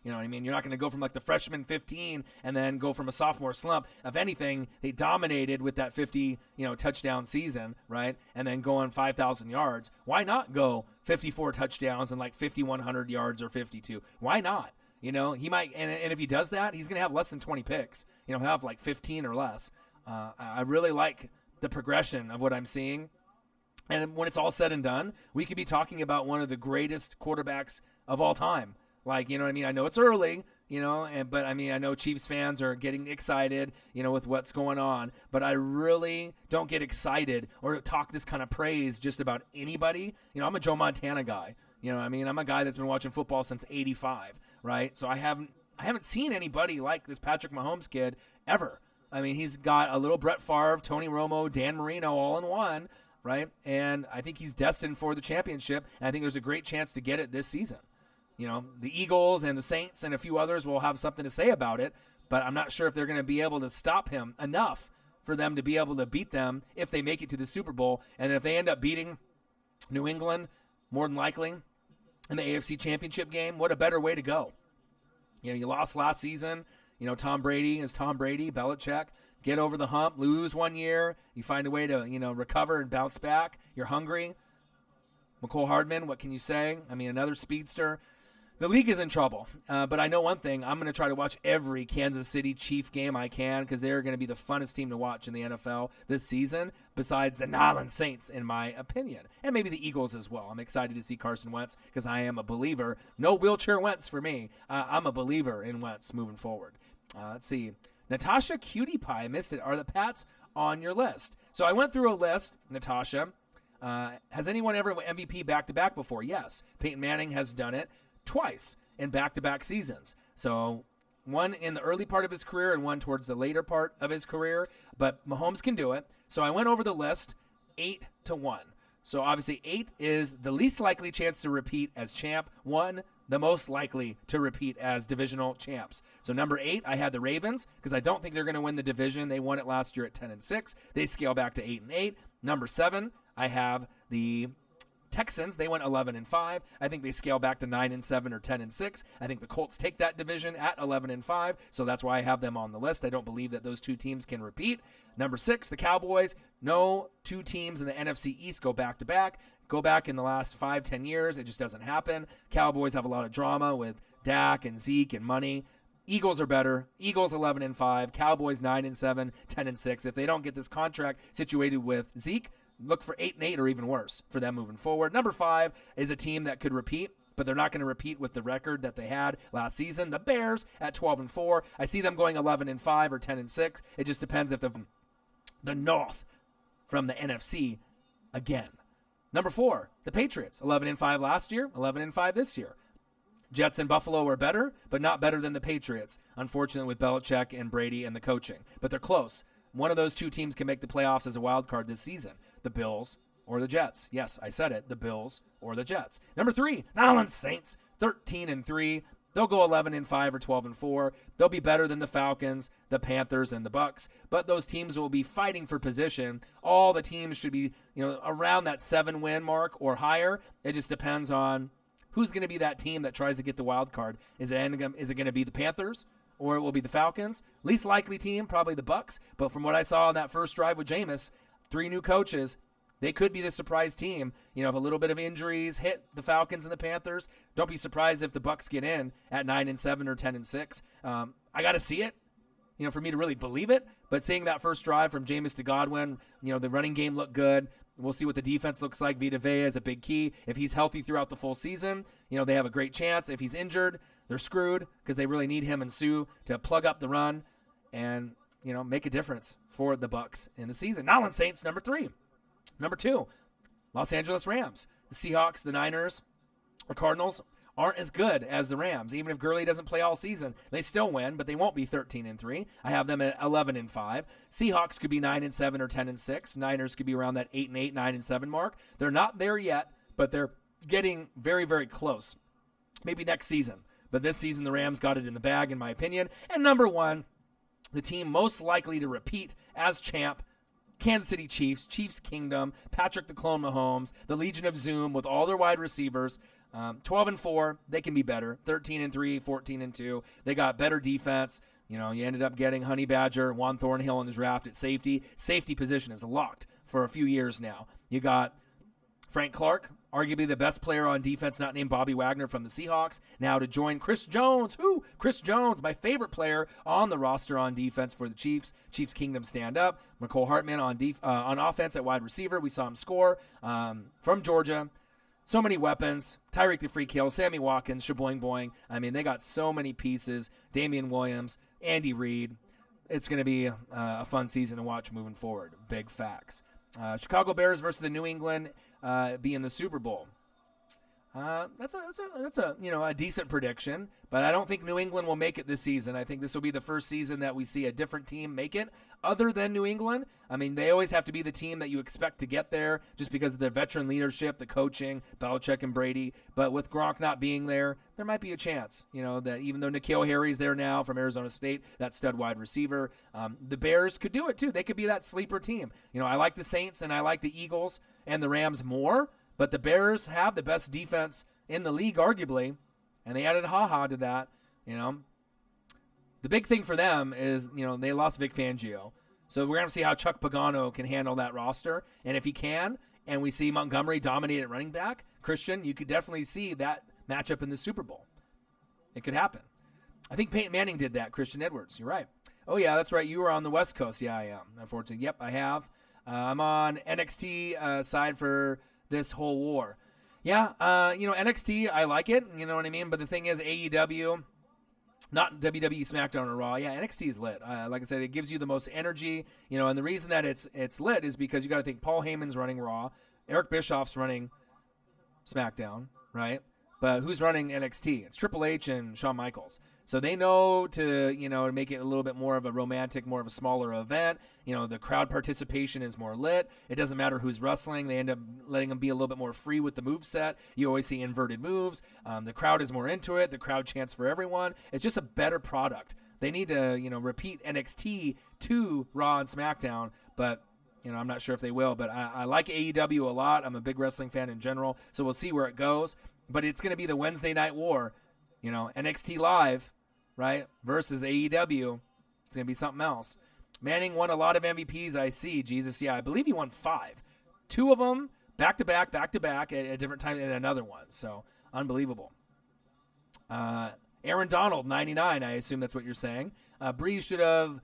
You know what I mean? You're not going to go from like the freshman 15 and then go from a sophomore slump. If anything, they dominated with that 50, touchdown season, right? And then going 5,000 yards. Why not go 54 touchdowns and like 5,100 yards or 52? Why not? He might, and if he does that, he's going to have less than 20 picks. He'll have like 15 or less. I really like the progression of what I'm seeing. And when it's all said and done, we could be talking about one of the greatest quarterbacks of all time. Like, I know it's early, but I know Chiefs fans are getting excited, with what's going on. But I really don't get excited or talk this kind of praise just about anybody. I'm a Joe Montana guy. You know, I mean, I'm a guy that's been watching football since '85, right? So I haven't seen anybody like this Patrick Mahomes kid ever. I mean, he's got a little Brett Favre, Tony Romo, Dan Marino all in one, right? And I think he's destined for the championship, and I think there's a great chance to get it this season. You know, the Eagles and the Saints and a few others will have something to say about it, but I'm not sure if they're going to be able to stop him enough for them to be able to beat them if they make it to the Super Bowl. And if they end up beating New England, more than likely, in the AFC Championship game, what a better way to go. You know, you lost last season. You know, Tom Brady is Tom Brady, Belichick. Get over the hump, lose 1 year. You find a way to, you know, recover and bounce back. You're hungry. McCole Hardman, what can you say? I mean, another speedster. The league is in trouble, but I know one thing. I'm going to try to watch every Kansas City Chief game I can because they're going to be the funnest team to watch in the NFL this season, besides the New Orleans Saints, in my opinion, and maybe the Eagles as well. I'm excited to see Carson Wentz because I am a believer. No wheelchair Wentz for me. I'm a believer in Wentz moving forward. Let's see. Natasha Cutie Pie missed it. Are the Pats on your list? So I went through a list, Natasha. Has anyone ever won MVP back-to-back before? Yes. Peyton Manning has done it twice in back-to-back seasons. So one in the early part of his career and one towards the later part of his career. But Mahomes can do it. So I went over the list 8-1. So obviously 8 is the least likely chance to repeat as champ. 1, the most likely to repeat as divisional champs. So number 8, I had the Ravens because I don't think they're going to win the division. They won it last year at 10-6. They scale back to 8-8. Number 7, I have the Texans. They went 11-5. I think they scale back to 9-7 or 10-6. I think the Colts take that division at 11-5. So that's why I have them on the list. I don't believe that those two teams can repeat. Number 6, the Cowboys. No two teams in the NFC East go back to back. Go back in the last 5-10 years. It just doesn't happen. Cowboys have a lot of drama with Dak and Zeke and money. Eagles are better. Eagles 11-5. Cowboys 9-7, 10-6. If they don't get this contract situated with Zeke, look for 8-8 or even worse for them moving forward. Number 5 is a team that could repeat, but they're not going to repeat with the record that they had last season. The Bears at 12-4. I see them going 11-5 or 10-6. It just depends if the North from the NFC again. Number 4, the Patriots. 11-5 last year, 11-5 this year. Jets and Buffalo are better, but not better than the Patriots, unfortunately, with Belichick and Brady and the coaching. But they're close. One of those two teams can make the playoffs as a wild card this season. The Bills or the Jets. Yes, I said it. The Bills or the Jets. Number 3, New Orleans Saints. 13-3. They'll go 11-5 or 12-4. They'll be better than the Falcons, the Panthers, and the Bucs. But those teams will be fighting for position. All the teams should be, around that 7-win mark or higher. It just depends on who's going to be that team that tries to get the wild card. Is it going to be the Panthers? Or it will be the Falcons. Least likely team, probably the Bucs. But from what I saw on that first drive with Jameis, 3 new coaches, they could be the surprise team. If a little bit of injuries hit the Falcons and the Panthers, don't be surprised if the Bucs get in at 9-7 or 10-6. I got to see it, for me to really believe it. But seeing that first drive from Jameis to Godwin, the running game looked good. We'll see what the defense looks like. Vita Vea is a big key. If he's healthy throughout the full season, they have a great chance. If he's injured, they're screwed because they really need him and Sue to plug up the run and, make a difference for the Bucs in the season. New Orleans Saints, number 3. Number 2, Los Angeles Rams. The Seahawks, the Niners, the Cardinals aren't as good as the Rams. Even if Gurley doesn't play all season, they still win, but they won't be 13-3. I have them at 11-5. Seahawks could be 9-7 or 10-6. Niners could be around that 8-8, 9-7 mark. They're not there yet, but they're getting very, very close. Maybe next season. But this season, the Rams got it in the bag, in my opinion. And number 1, the team most likely to repeat as champ, Kansas City Chiefs, Chiefs Kingdom, Patrick the Clone Mahomes, the Legion of Zoom with all their wide receivers. 12-4, they can be better. 13-3, 14-2. They got better defense. You ended up getting Honey Badger, Juan Thornhill in the draft at safety. Safety position is locked for a few years now. You got Frank Clark, arguably the best player on defense, not named Bobby Wagner from the Seahawks, now to join Chris Jones. Chris Jones, my favorite player on the roster on defense for the Chiefs. Chiefs Kingdom stand up. McCole Hardman on offense at wide receiver. We saw him score from Georgia. So many weapons. Tyreek the Freak Hill, Sammy Watkins, Shaboing Boing. I mean, they got so many pieces. Damian Williams, Andy Reid. It's going to be a fun season to watch moving forward. Big facts. Chicago Bears versus the New England be in the Super Bowl. That's a a decent prediction, but I don't think New England will make it this season. I think this will be the first season that we see a different team make it other than New England. I mean, they always have to be the team that you expect to get there just because of their veteran leadership, the coaching, Belichick and Brady. But with Gronk not being there, there might be a chance, that even though N'Keal Harry's there now from Arizona State, that stud wide receiver, the Bears could do it too. They could be that sleeper team. I like the Saints and I like the Eagles and the Rams more. But the Bears have the best defense in the league, arguably, and they added Ha-Ha to that. The big thing for them is, they lost Vic Fangio. So we're going to see how Chuck Pagano can handle that roster. And if he can, and we see Montgomery dominate at running back, Christian, you could definitely see that matchup in the Super Bowl. It could happen. I think Peyton Manning did that, Christian Edwards. You're right. Oh, yeah, that's right. You were on the West Coast. Yeah, I am, unfortunately. Yep, I have. I'm on NXT side for this whole war. Yeah, NXT, I like it, you know what I mean? But the thing is, AEW, not WWE, SmackDown, or Raw. Yeah, NXT is lit. Like I said, it gives you the most energy, and the reason that it's lit is because you got to think Paul Heyman's running Raw, Eric Bischoff's running SmackDown, right? But who's running NXT? It's Triple H and Shawn Michaels. So they know to make it a little bit more of a romantic, more of a smaller event. The crowd participation is more lit. It doesn't matter who's wrestling. They end up letting them be a little bit more free with the moveset. You always see inverted moves. The crowd is more into it. The crowd chants for everyone. It's just a better product. They need to, repeat NXT to Raw and SmackDown, but I'm not sure if they will. But I like AEW a lot. I'm a big wrestling fan in general, so we'll see where it goes. But it's going to be the Wednesday night war, NXT Live, right, versus AEW. It's going to be something else. Manning won a lot of MVPs, I see. Jesus, yeah, I believe he won 5. 2 of them back-to-back at a different time, and another one. So, unbelievable. Aaron Donald, 99, I assume that's what you're saying. Breeze should have,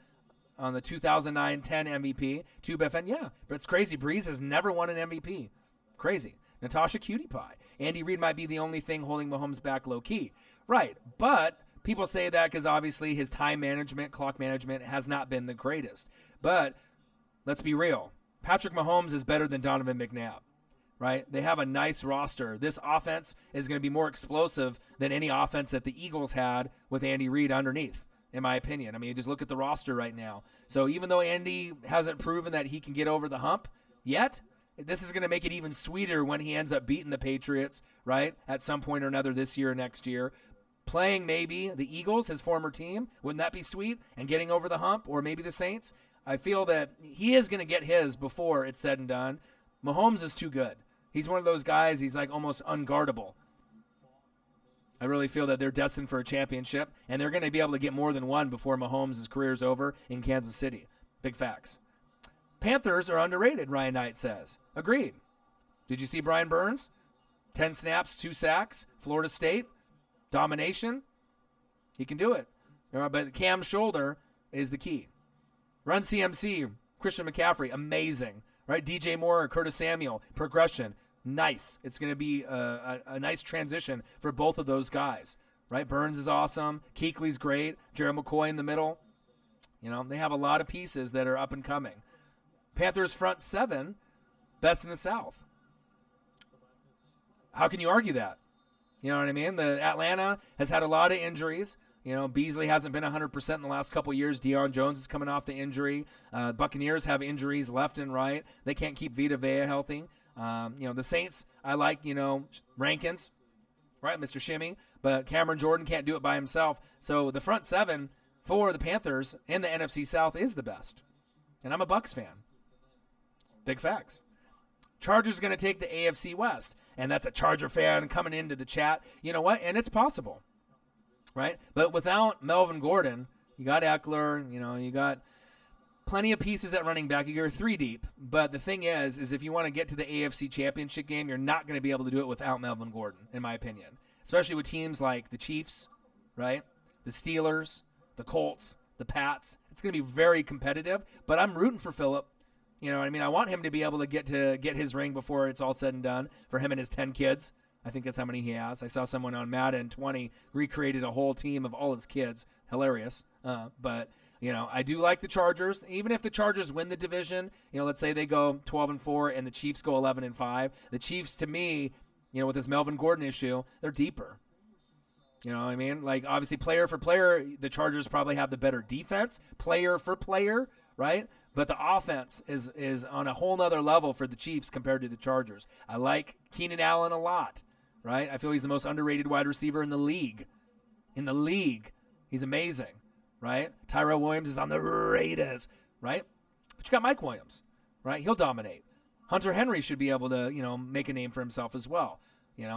on the 2009-10 MVP, Tube FN, yeah. But it's crazy. Breeze has never won an MVP. Crazy. Natasha Cutie Pie. Andy Reid might be the only thing holding Mahomes back low-key. Right, but people say that because obviously his time management, clock management has not been the greatest. But let's be real. Patrick Mahomes is better than Donovan McNabb, right? They have a nice roster. This offense is going to be more explosive than any offense that the Eagles had with Andy Reid underneath, in my opinion. I mean, just look at the roster right now. So even though Andy hasn't proven that he can get over the hump yet, this is going to make it even sweeter when he ends up beating the Patriots, right, at some point or another this year or next year. Playing maybe the Eagles, his former team, wouldn't that be sweet? And getting over the hump, or maybe the Saints. I feel that he is going to get his before it's said and done. Mahomes is too good. He's one of those guys, he's like almost unguardable. I really feel that they're destined for a championship, and they're going to be able to get more than one before Mahomes' career is over in Kansas City. Big facts. Panthers are underrated, Ryan Knight says. Agreed. Did you see Brian Burns? 10 snaps, 2 sacks, Florida State. Domination, he can do it. But Cam's shoulder is the key. Run CMC, Christian McCaffrey, amazing. Right? DJ Moore, Curtis Samuel, progression, nice. It's going to be a nice transition for both of those guys. Right? Burns is awesome. Kuechly's great. Gerald McCoy in the middle. They have a lot of pieces that are up and coming. Panthers front 7, best in the South. How can you argue that? You know what I mean? The Atlanta has had a lot of injuries. Beasley hasn't been 100% in the last couple of years. Deion Jones is coming off the injury. Buccaneers have injuries left and right. They can't keep Vita Vea healthy. The Saints, I like, Rankins, right, Mr. Shimmy. But Cameron Jordan can't do it by himself. So the front 7 for the Panthers in the NFC South is the best. And I'm a Bucs fan. Big facts. Chargers going to take the AFC West. And that's a Charger fan coming into the chat. You know what? And it's possible, right? But without Melvin Gordon, you got Eckler, you got plenty of pieces at running back. You're 3 deep. But the thing is if you want to get to the AFC Championship game, you're not going to be able to do it without Melvin Gordon, in my opinion. Especially with teams like the Chiefs, right? The Steelers, the Colts, the Pats. It's going to be very competitive. But I'm rooting for Phillip. You know what I mean? I want him to be able to get his ring before it's all said and done for him and his 10 kids. I think that's how many he has. I saw someone on Madden 20 recreated a whole team of all his kids. Hilarious. But, I do like the Chargers. Even if the Chargers win the division, let's say they go 12-4 and the Chiefs go 11-5. The Chiefs, to me, with this Melvin Gordon issue, they're deeper. You know what I mean? Like, obviously, player for player, the Chargers probably have the better defense, player for player, right? But the offense is on a whole nother level for the Chiefs compared to the Chargers. I like Keenan Allen a lot, right? I feel he's the most underrated wide receiver in the league. He's amazing, right? Tyrell Williams is on the Raiders, right? But you got Mike Williams, right? He'll dominate. Hunter Henry should be able to, make a name for himself as well.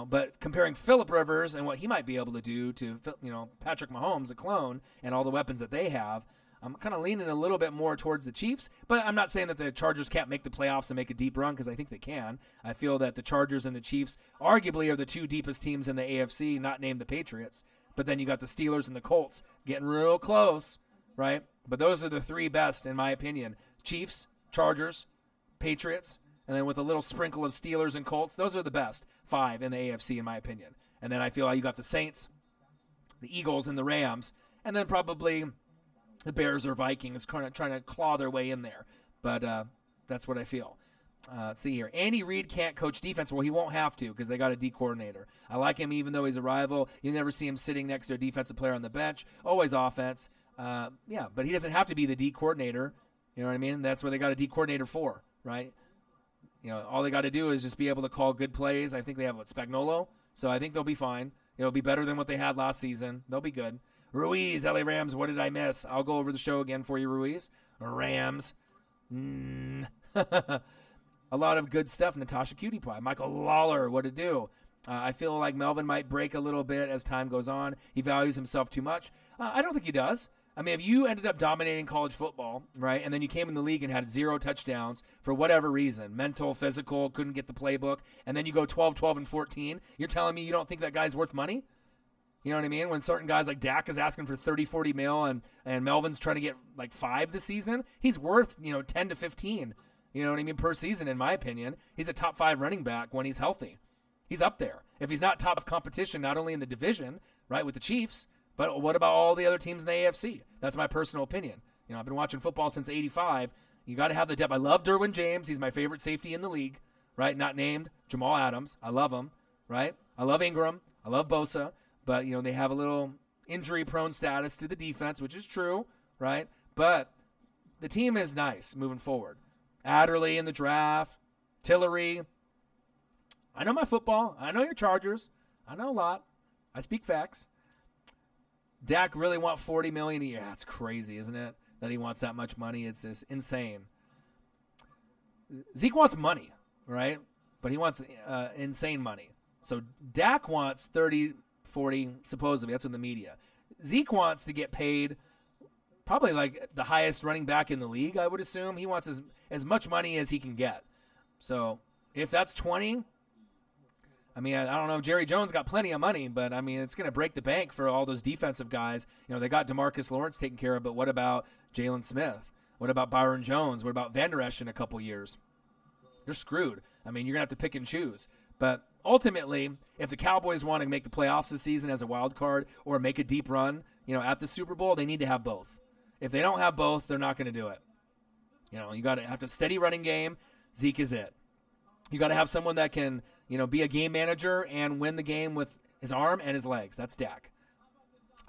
But comparing Phillip Rivers and what he might be able to do to, Patrick Mahomes, a clone, and all the weapons that they have, I'm kind of leaning a little bit more towards the Chiefs. But I'm not saying that the Chargers can't make the playoffs and make a deep run, because I think they can. I feel that the Chargers and the Chiefs arguably are the two deepest teams in the AFC, not named the Patriots. But then you got the Steelers and the Colts getting real close, right? But those are the three best, in my opinion. Chiefs, Chargers, Patriots, and then with a little sprinkle of Steelers and Colts, those are the best 5 in the AFC, in my opinion. And then I feel like you got the Saints, the Eagles, and the Rams, and then probably the Bears or Vikings kind of trying to claw their way in there. But that's what I feel. Let's see here. Andy Reid can't coach defense. Well, he won't have to, because they got a D coordinator. I like him even though he's a rival. You never see him sitting next to a defensive player on the bench. Always offense. But he doesn't have to be the D coordinator. You know what I mean? That's what they got a D coordinator for, right? All they got to do is just be able to call good plays. I think they have Spagnuolo, so I think they'll be fine. It'll be better than what they had last season. They'll be good. Ruiz, LA Rams, what did I miss? I'll go over the show again for you, Ruiz. Rams. A lot of good stuff. Natasha Cutie Pie. Michael Lawler, what to do? I feel like Melvin might break a little bit as time goes on. He values himself too much. I don't think he does. I mean, if you ended up dominating college football, right, and then you came in the league and had 0 touchdowns for whatever reason, mental, physical, couldn't get the playbook, and then you go 12, 12, and 14, you're telling me you don't think that guy's worth money? You know what I mean? When certain guys like Dak is asking for 30, 40 mil and Melvin's trying to get like 5 this season, he's worth, 10 to 15, per season, in my opinion. He's a top 5 running back when he's healthy. He's up there. If he's not top of competition, not only in the division, right, with the Chiefs, but what about all the other teams in the AFC? That's my personal opinion. I've been watching football since '85. You got to have the depth. I love Derwin James. He's my favorite safety in the league, right? Not named. Jamal Adams. I love him, right? I love Ingram. I love Bosa. But, they have a little injury-prone status to the defense, which is true, right? But the team is nice moving forward. Adderley in the draft. Tillery. I know my football. I know your Chargers. I know a lot. I speak facts. Dak really want $40 million a year. That's crazy, isn't it? That he wants that much money. It's just insane. Zeke wants money, right? But he wants insane money. So Dak wants 30, 40, supposedly. That's in the media. Zeke wants to get paid probably like the highest running back in the league, I would assume. He wants as much money as he can get. So if that's 20, I don't know. Jerry Jones got plenty of money, but, it's going to break the bank for all those defensive guys. They got DeMarcus Lawrence taken care of, but what about Jalen Smith? What about Byron Jones? What about Van Der Esch in a couple years? They're screwed. You're going to have to pick and choose. But ultimately, if the Cowboys want to make the playoffs this season as a wild card or make a deep run, at the Super Bowl, they need to have both. If they don't have both, they're not going to do it. You got to have a steady running game. Zeke is it. You got to have someone that can, be a game manager and win the game with his arm and his legs. That's Dak.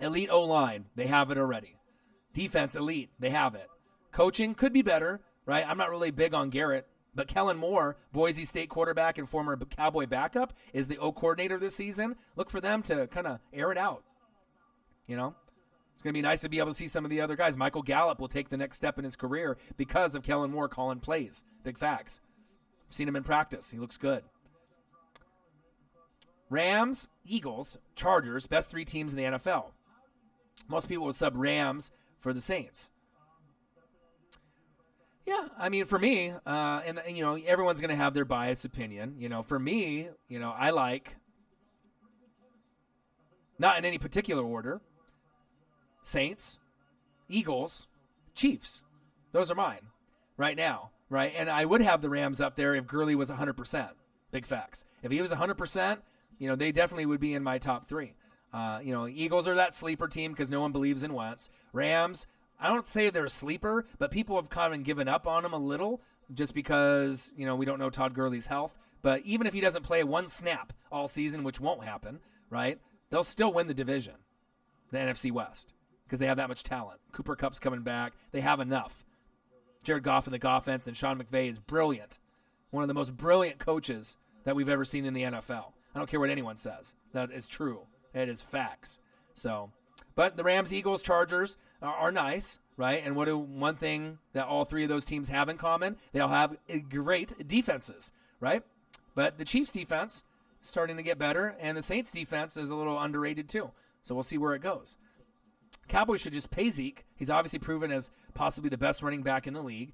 Elite O-line, they have it already. Defense, elite, they have it. Coaching could be better, right? I'm not really big on Garrett, but Kellen Moore, Boise State quarterback and former Cowboy backup, is the O coordinator this season. Look for them to kind of air it out. It's going to be nice to be able to see some of the other guys. Michael Gallup will take the next step in his career because of Kellen Moore calling plays. Big facts. I've seen him in practice. He looks good. Rams, Eagles, Chargers, best 3 teams in the NFL. Most people will sub Rams for the Saints. Yeah, for me, and everyone's going to have their biased opinion. For me, I like, not in any particular order, Saints, Eagles, Chiefs. Those are mine right now, right? And I would have the Rams up there if Gurley was 100%. Big facts. If he was 100%, they definitely would be in my top 3. Eagles are that sleeper team because no one believes in Wentz. Rams, I don't say they're a sleeper, but people have kind of given up on them a little just because, we don't know Todd Gurley's health. But even if he doesn't play one snap all season, which won't happen, right, they'll still win the division, the NFC West, because they have that much talent. Cooper Kupp's coming back. They have enough. Jared Goff and the Goffense, and Sean McVay is brilliant. One of the most brilliant coaches that we've ever seen in the NFL. I don't care what anyone says. That is true. It is facts. So, but the Rams, Eagles, Chargers are nice, right? And one thing that all three of those teams have in common, they all have great defenses, right? But the Chiefs' defense is starting to get better, and the Saints' defense is a little underrated too. So we'll see where it goes. Cowboys should just pay Zeke. He's obviously proven as possibly the best running back in the league.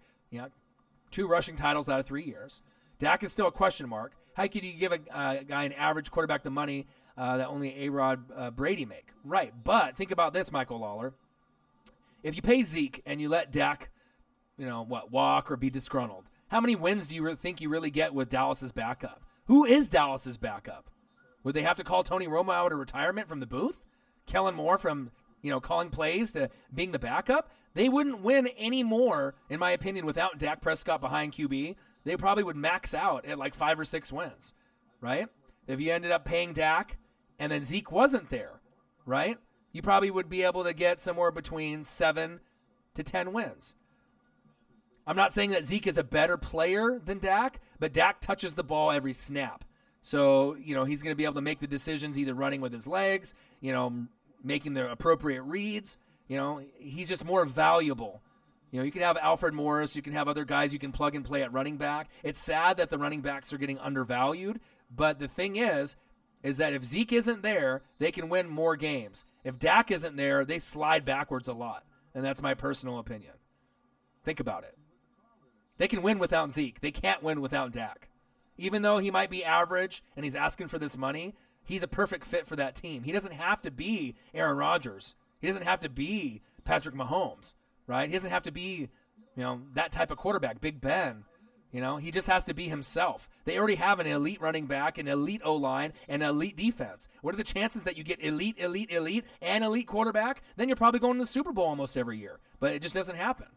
2 rushing titles out of 3 years. Dak is still a question mark. How could you give a guy, an average quarterback, the money that only A-Rod Brady make? Right, but think about this, Michael Lawler. If you pay Zeke and you let Dak, walk or be disgruntled, how many wins do you think you really get with Dallas's backup? Who is Dallas's backup? Would they have to call Tony Romo out of retirement from the booth? Kellen Moore from, calling plays to being the backup? They wouldn't win any more, in my opinion, without Dak Prescott behind QB. They probably would max out at like 5 or 6 wins, right? If you ended up paying Dak and then Zeke wasn't there, right? You probably would be able to get somewhere between 7 to 10 wins. I'm not saying that Zeke is a better player than Dak, but Dak touches the ball every snap. So, he's going to be able to make the decisions either running with his legs, making the appropriate reads. He's just more valuable. You can have Alfred Morris. You can have other guys you can plug and play at running back. It's sad that the running backs are getting undervalued. But the thing is that if Zeke isn't there, they can win more games. If Dak isn't there, they slide backwards a lot. And that's my personal opinion. Think about it. They can win without Zeke. They can't win without Dak. Even though he might be average and he's asking for this money, he's a perfect fit for that team. He doesn't have to be Aaron Rodgers. He doesn't have to be Patrick Mahomes, right? He doesn't have to be, that type of quarterback, Big Ben. He just has to be himself. They already have an elite running back, an elite O-line, and an elite defense. What are the chances that you get elite, and elite quarterback? Then you're probably going to the Super Bowl almost every year. But it just doesn't happen.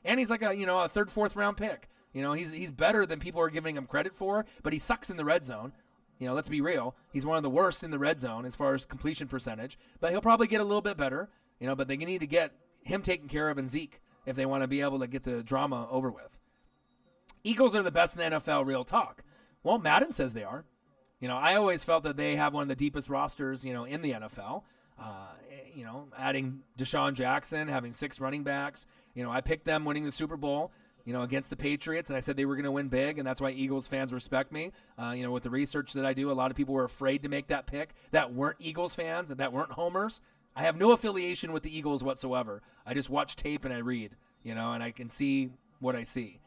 And he's like a third, fourth round pick. He's better than people are giving him credit for, but he sucks in the red zone. Let's be real. He's one of the worst in the red zone as far as completion percentage, but he'll probably get a little bit better, but they need to get him taken care of and Zeke if they want to be able to get the drama over with. Eagles are the best in the NFL, real talk. Well, Madden says they are. I always felt that they have one of the deepest rosters, in the NFL. Adding Deshaun Jackson, having 6 running backs. I picked them winning the Super Bowl, against the Patriots, and I said they were going to win big, and that's why Eagles fans respect me. With the research that I do, a lot of people were afraid to make that pick that weren't Eagles fans and that weren't homers. I have no affiliation with the Eagles whatsoever. I just watch tape and I read, and I can see what I see.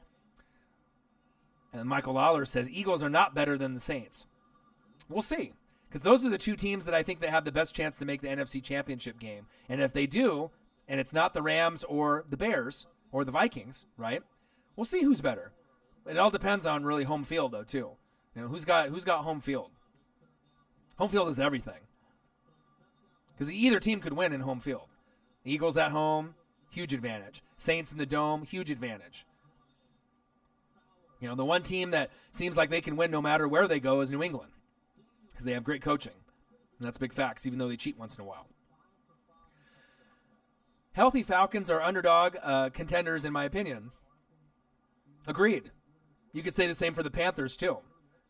And Michael Lawler says Eagles are not better than the Saints. We'll see, because those are the 2 teams that I think that have the best chance to make the NFC Championship game. And if they do, and it's not the Rams or the Bears or the Vikings, right? We'll see who's better. It all depends on really home field, though, too. Who's got home field? Home field is everything. Because either team could win in home field. Eagles at home, huge advantage. Saints in the Dome, huge advantage. The one team that seems like they can win no matter where they go is New England, because they have great coaching. And that's big facts, even though they cheat once in a while. Healthy Falcons are underdog contenders, in my opinion. Agreed. You could say the same for the Panthers, too.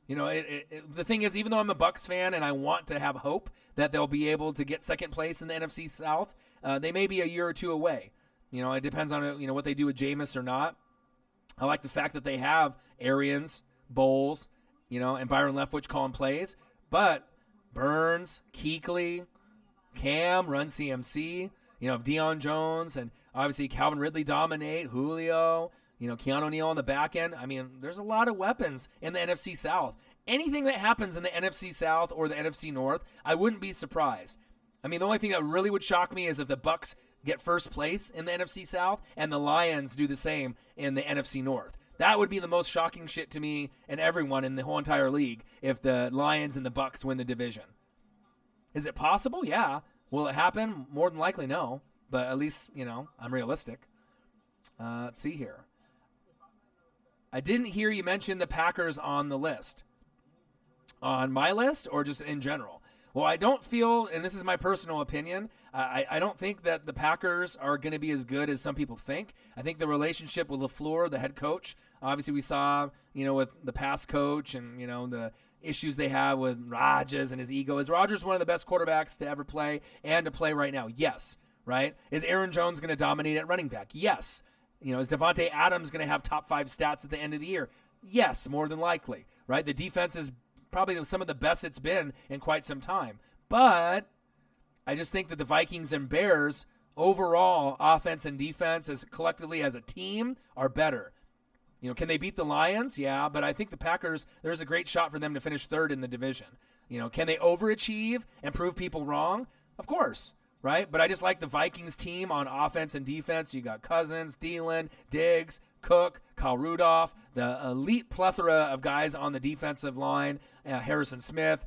The thing is, even though I'm a Bucs fan and I want to have hope that they'll be able to get second place in the NFC South, they may be a year or 2 away. It depends on what they do with Jameis or not. I like the fact that they have Arians, Bowles, and Byron Leftwich calling plays. But Burns, Kuechly, Cam, Run CMC, if Deion Jones and obviously Calvin Ridley dominate, Julio, Keanu Neal on the back end. There's a lot of weapons in the NFC South. Anything that happens in the NFC South or the NFC North, I wouldn't be surprised. The only thing that really would shock me is if the Bucs get first place in the NFC South and the Lions do the same in the NFC North. That would be the most shocking shit to me and everyone in the whole entire league if the Lions and the Bucs win the division. Is it possible? Yeah. Will it happen? More than likely, no. But at least, I'm realistic. Let's see here. I didn't hear you mention the Packers on the list. on my list or just in general? Well, I don't feel, and this is my personal opinion, I don't think that the Packers are going to be as good as some people think. I think the relationship with LaFleur, the head coach, obviously we saw, with the past coach and, the issues they have with Rodgers and his ego. Is Rodgers one of the best quarterbacks to ever play and to play right now? Yes, right? Is Aaron Jones going to dominate at running back? Yes. Is Devontae Adams going to have top 5 stats at the end of the year? Yes, more than likely, right? The defense is probably some of the best it's been in quite some time. But I just think that the Vikings and Bears, overall, offense and defense, as collectively as a team, are better. Can they beat the Lions? Yeah, but I think the Packers, there's a great shot for them to finish 3rd in the division. Can they overachieve and prove people wrong? Of course, right? But I just like the Vikings team on offense and defense. You got Cousins, Thielen, Diggs, Cook, Kyle Rudolph, the elite plethora of guys on the defensive line, Harrison Smith,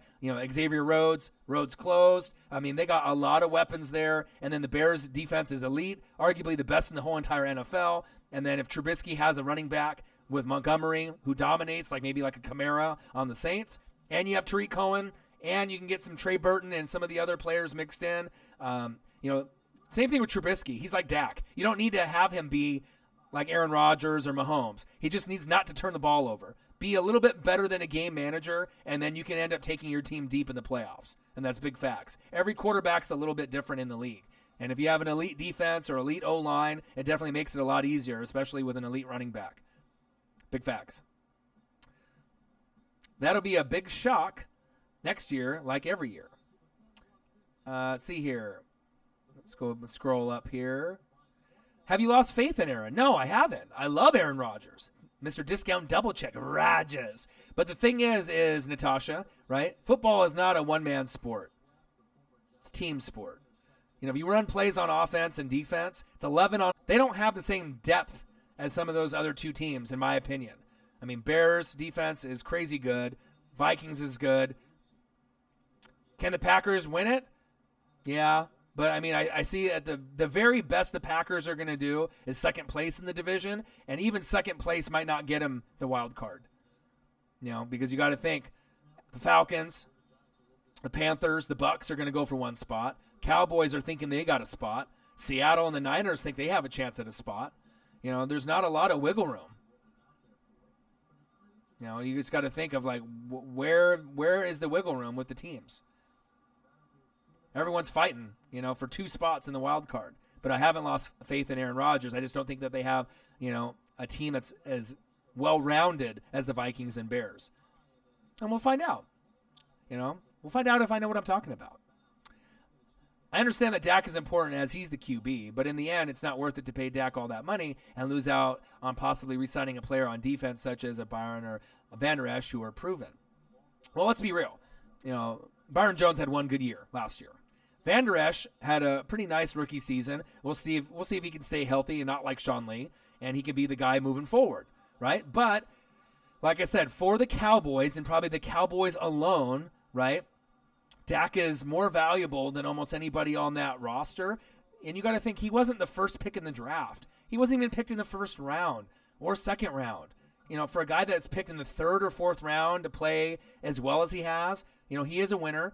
Xavier Rhodes closed. I mean, they got a lot of weapons there. And then the Bears' defense is elite, arguably the best in the whole entire NFL. And then if Trubisky has a running back with Montgomery who dominates, maybe like a Kamara on the Saints, and you have Tariq Cohen, and you can get some Trey Burton and some of the other players mixed in. Same thing with Trubisky. He's like Dak. You don't need to have him be like Aaron Rodgers or Mahomes. He just needs not to turn the ball over. Be a little bit better than a game manager, and then you can end up taking your team deep in the playoffs. And that's big facts. Every quarterback's a little bit different in the league. And if you have an elite defense or elite O-line, it definitely makes it a lot easier, especially with an elite running back. Big facts. That'll be a big shock next year, like every year. Let's see here. Let's scroll up here. Have you lost faith in Aaron? No, I haven't. I love Aaron Rodgers. Mr. Discount Double Check, Rodgers. But the thing is Natasha, right? Football is not a one-man sport. It's a team sport. If you run plays on offense and defense, it's 11 on. They don't have the same depth as some of those other two teams, in my opinion. I mean, Bears defense is crazy good. Vikings is good. Can the Packers win it? Yeah. But, I mean, I see at the very best the Packers are going to do is second place in the division, and even second place might not get them the wild card. Because you got to think the Falcons, the Panthers, the Bucs are going to go for one spot. Cowboys are thinking they got a spot. Seattle and the Niners think they have a chance at a spot. There's not a lot of wiggle room. You just got to think of where is the wiggle room with the teams? Everyone's fighting, for 2 spots in the wild card. But I haven't lost faith in Aaron Rodgers. I just don't think that they have, a team that's as well-rounded as the Vikings and Bears. And we'll find out. We'll find out if I know what I'm talking about. I understand that Dak is important as he's the QB, but in the end, it's not worth it to pay Dak all that money and lose out on possibly re-signing a player on defense such as a Byron or a Van Der Esch who are proven. Well, let's be real. Byron Jones had one good year last year. Van Der Esch had a pretty nice rookie season. We'll see if he can stay healthy and not like Sean Lee, and he can be the guy moving forward, right? But like I said, for the Cowboys and probably the Cowboys alone, right? Dak is more valuable than almost anybody on that roster. And you got to think he wasn't the first pick in the draft. He wasn't even picked in the first round or second round. For a guy that's picked in the 3rd or 4th round to play as well as he has, he is a winner,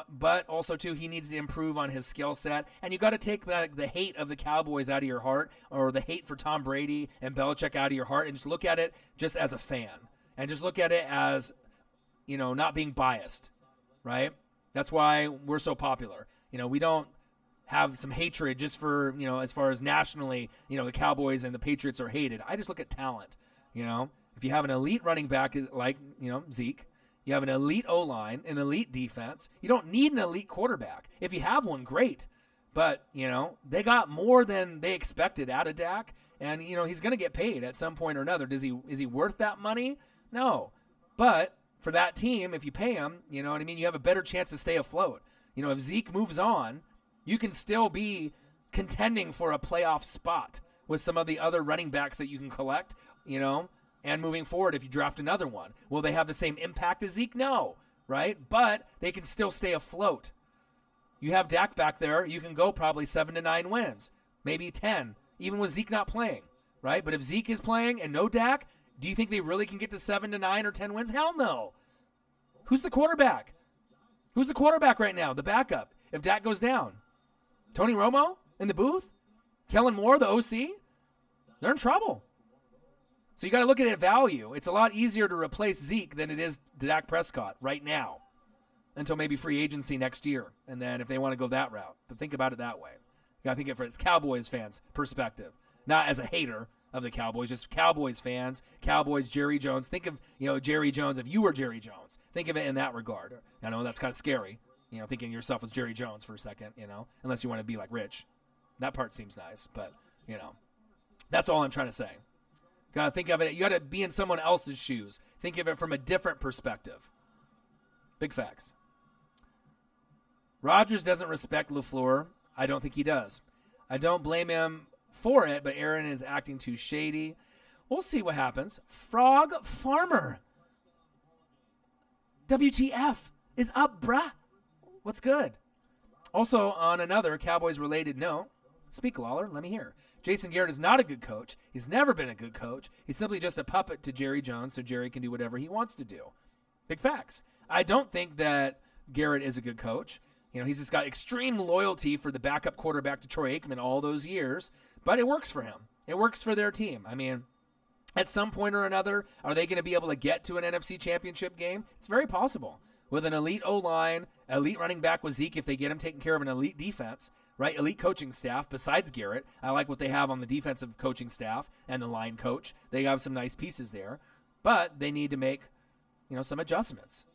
but also, too, he needs to improve on his skill set. And you got to take the hate of the Cowboys out of your heart, or the hate for Tom Brady and Belichick out of your heart, and just look at it just as a fan. And just look at it as, not being biased, right? That's why we're so popular. We don't have some hatred just for, as far as nationally, the Cowboys and the Patriots are hated. I just look at talent. If you have an elite running back like, Zeke, you have an elite O-line, an elite defense. You don't need an elite quarterback. If you have one, great. But, they got more than they expected out of Dak. And, he's going to get paid at some point or another. Is he worth that money? No. But for that team, if you pay him, you know what I mean? You have a better chance to stay afloat. If Zeke moves on, you can still be contending for a playoff spot with some of the other running backs that you can collect, and moving forward if you draft another one. Will they have the same impact as Zeke? No, right? But they can still stay afloat. You have Dak back there, you can go probably 7 to 9 wins, maybe 10, even with Zeke not playing, right? But if Zeke is playing and no Dak, do you think they really can get to 7 to 9 or 10 wins? Hell no. Who's the quarterback? Who's the quarterback right now? The backup. If Dak goes down. Tony Romo in the booth? Kellen Moore, the OC? They're in trouble. So you got to look at it at value. It's a lot easier to replace Zeke than it is Dak Prescott right now until maybe free agency next year. And then if they want to go that route. But think about it that way. You got to think it from its Cowboys fans' perspective. Not as a hater of the Cowboys, just Cowboys fans, Cowboys, Jerry Jones. Think of, Jerry Jones if you were Jerry Jones. Think of it in that regard. I know that's kind of scary, thinking of yourself as Jerry Jones for a second, unless you want to be like Rich. That part seems nice, but, that's all I'm trying to say. Got to think of it. You got to be in someone else's shoes. Think of it from a different perspective. Big facts. Rodgers doesn't respect LaFleur. I don't think he does. I don't blame him for it, but Aaron is acting too shady. We'll see what happens. Frog Farmer. WTF is up, bruh. What's good? Also, on another Cowboys-related note, speak, Lawler, let me hear. Jason Garrett is not a good coach. He's never been a good coach. He's simply just a puppet to Jerry Jones so Jerry can do whatever he wants to do. Big facts. I don't think that Garrett is a good coach. He's just got extreme loyalty for the backup quarterback to Troy Aikman all those years, but it works for him. It works for their team. I mean, at some point or another, are they going to be able to get to an NFC championship game? It's very possible. With an elite O-line, elite running back with Zeke if they get him taking care of an elite defense, right? Elite coaching staff besides Garrett. I like what they have on the defensive coaching staff and the line coach. They have some nice pieces there, but they need to make, some adjustments.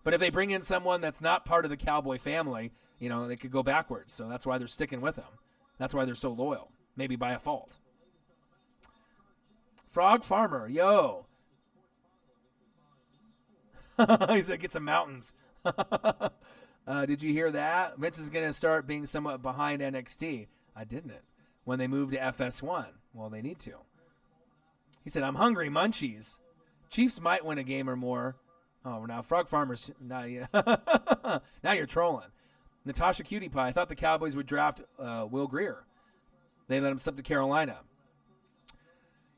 But if they bring in someone that's not part of the Cowboy family, they could go backwards. So that's why they're sticking with him. That's why they're so loyal, maybe by a fault. Frog Farmer, yo. He said, get some mountains. Did you hear that? Vince is going to start being somewhat behind NXT. I didn't. When they move to FS1. Well, they need to. He said, I'm hungry, munchies. Chiefs might win a game or more. Oh, now Frog Farmers. Now you're trolling. Natasha Cutie Pie. I thought the Cowboys would draft Will Grier. They let him slip to Carolina.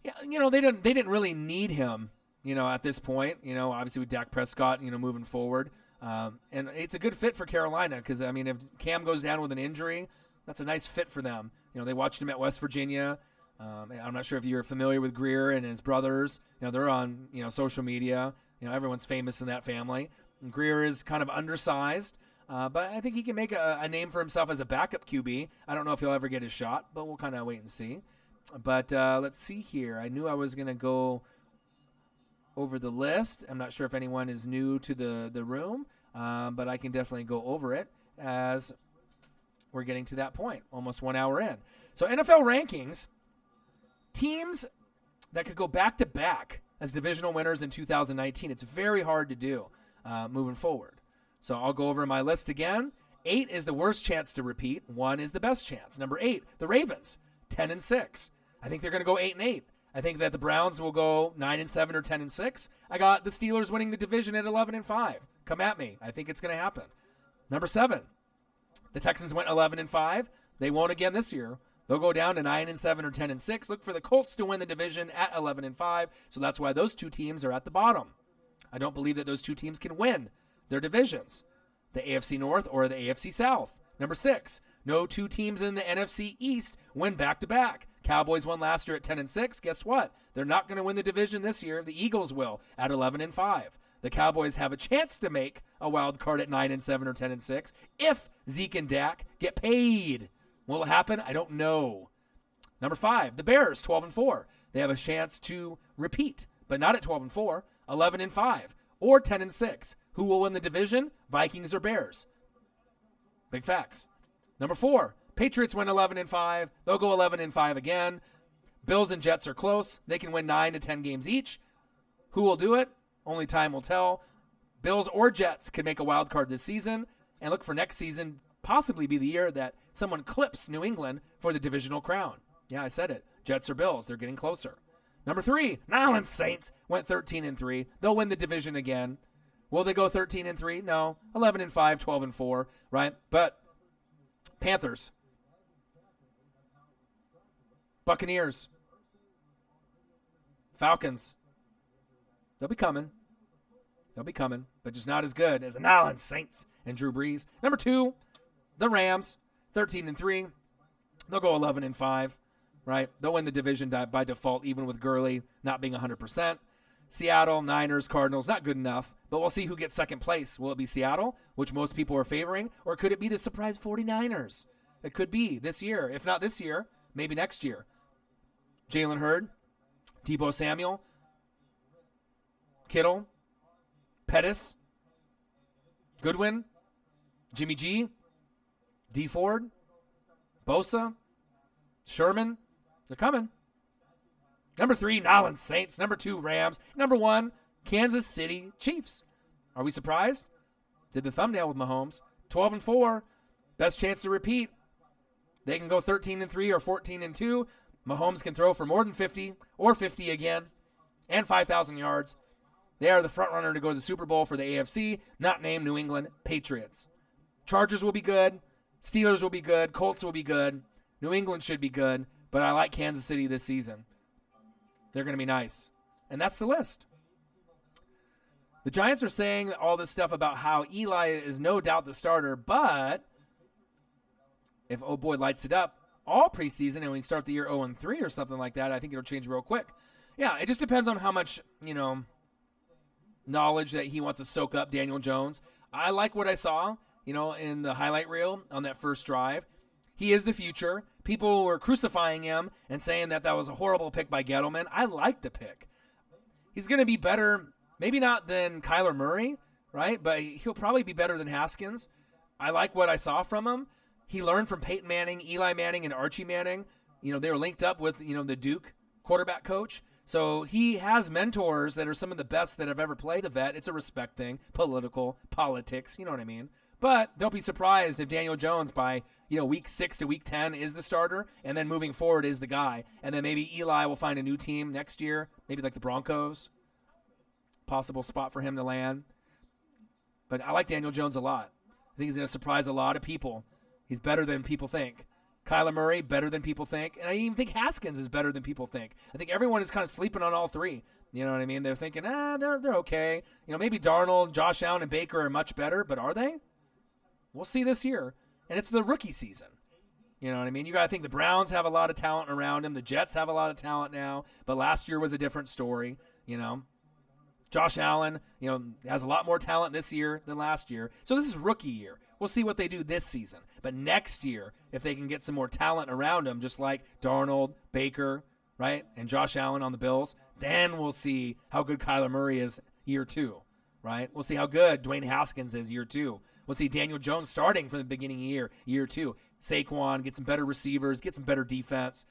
Yeah, they didn't really need him, at this point. Obviously with Dak Prescott, moving forward. And it's a good fit for Carolina because, if Cam goes down with an injury, that's a nice fit for them. They watched him at West Virginia. I'm not sure if you're familiar with Grier and his brothers. They're on, social media. Everyone's famous in that family. And Grier is kind of undersized, but I think he can make a name for himself as a backup QB. I don't know if he'll ever get his shot, but we'll kind of wait and see. But let's see here. I knew I was going to go over the list. I'm not sure if anyone is new to the room, but I can definitely go over it as we're getting to that point, almost 1 hour in. So NFL rankings, teams that could go back-to-back as divisional winners in 2019. It's very hard to do moving forward. So I'll go over my list again. 8 is the worst chance to repeat. 1 is the best chance. Number 8, the Ravens, 10-6. I think they're going to go 8-8. I think that the Browns will go 9-7 or 10-6. I got the Steelers winning the division at 11-5. Come at me. I think it's going to happen. Number 7, the Texans went 11-5. They won't again this year. They'll go down to 9-7 or 10-6. Look for the Colts to win the division at 11-5. So that's why those two teams are at the bottom. I don't believe that those two teams can win their divisions, the AFC North or the AFC South. Number 6, no two teams in the NFC East win back-to-back. Cowboys won last year at 10-6. Guess what? They're not going to win the division this year. The Eagles will at 11-5. The Cowboys have a chance to make a wild card at 9-7 or 10-6 if Zeke and Dak get paid. Will it happen? I don't know. Number 5, the Bears, 12-4. They have a chance to repeat, but not at 12-4, 11-5, or 10-6. Who will win the division? Vikings or Bears? Big facts. Number 4, Patriots win 11-5. They'll go 11-5 again. Bills and Jets are close. They can win 9 to 10 games each. Who will do it? Only time will tell. Bills or Jets can make a wild card this season, and look for next season possibly be the year that someone clips New England for the divisional crown. Yeah, I said it. Jets or Bills, they're getting closer. Number 3, New Orleans Saints went 13-3. They'll win the division again. Will they go 13-3? No. 11-5, 12-4, right? But Panthers, Buccaneers, Falcons, they'll be coming. They'll be coming, but just not as good as the New Orleans Saints and Drew Brees. Number 2, the Rams, 13-3. They'll go 11-5, right? They'll win the division by default, even with Gurley not being 100%. Seattle, Niners, Cardinals, not good enough, but we'll see who gets second place. Will it be Seattle, which most people are favoring, or could it be the surprise 49ers? It could be this year. If not this year, maybe next year. Jalen Hurd, Deebo Samuel, Kittle, Pettis, Goodwin, Jimmy G, D Ford, Bosa, Sherman. They're coming. Number 3, New Orleans Saints. Number 2, Rams. Number 1, Kansas City Chiefs. Are we surprised? Did the thumbnail with Mahomes. 12-4. Best chance to repeat. They can go 13-3 or 14-2. Mahomes can throw for more than 50 or 50 again and 5,000 yards. They are the front runner to go to the Super Bowl for the AFC, not named New England Patriots. Chargers will be good. Steelers will be good. Colts will be good. New England should be good, but I like Kansas City this season. They're going to be nice. And that's the list. The Giants are saying all this stuff about how Eli is no doubt the starter, but if oh boy lights it up all preseason and we start the year 0-3 or something like that, I think it'll change real quick. Yeah, it just depends on how much, knowledge that he wants to soak up Daniel Jones. I like what I saw, in the highlight reel on that first drive. He is the future. People were crucifying him and saying that was a horrible pick by Gettleman. I like the pick. He's going to be better, maybe not than Kyler Murray, right? But he'll probably be better than Haskins. I like what I saw from him. He learned from Peyton Manning, Eli Manning, and Archie Manning. They were linked up with, the Duke quarterback coach. So he has mentors that are some of the best that have ever played the vet. It's a respect thing, politics, you know what I mean? But don't be surprised if Daniel Jones by, week 6 to week 10 is the starter, and then moving forward is the guy. And then maybe Eli will find a new team next year, maybe like the Broncos. Possible spot for him to land. But I like Daniel Jones a lot. I think he's going to surprise a lot of people. He's better than people think. Kyler Murray, better than people think. And I even think Haskins is better than people think. I think everyone is kind of sleeping on all three. You know what I mean? They're thinking, they're okay. Maybe Darnold, Josh Allen, and Baker are much better, but are they? We'll see this year. And it's the rookie season. You know what I mean? You got to think the Browns have a lot of talent around them. The Jets have a lot of talent now. But last year was a different story, Josh Allen, has a lot more talent this year than last year. So this is rookie year. We'll see what they do this season. But next year, if they can get some more talent around them, just like Darnold, Baker, right, and Josh Allen on the Bills, then we'll see how good Kyler Murray is year 2, right? We'll see how good Dwayne Haskins is year 2. We'll see Daniel Jones starting from the beginning of year 2. Saquon, get some better receivers, get some better defense,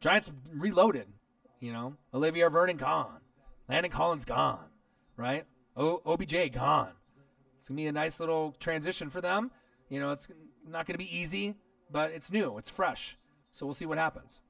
Giants reloaded, Olivier Vernon gone. Landon Collins gone, right? OBJ gone. It's going to be a nice little transition for them. It's not going to be easy, but it's new. It's fresh. So we'll see what happens.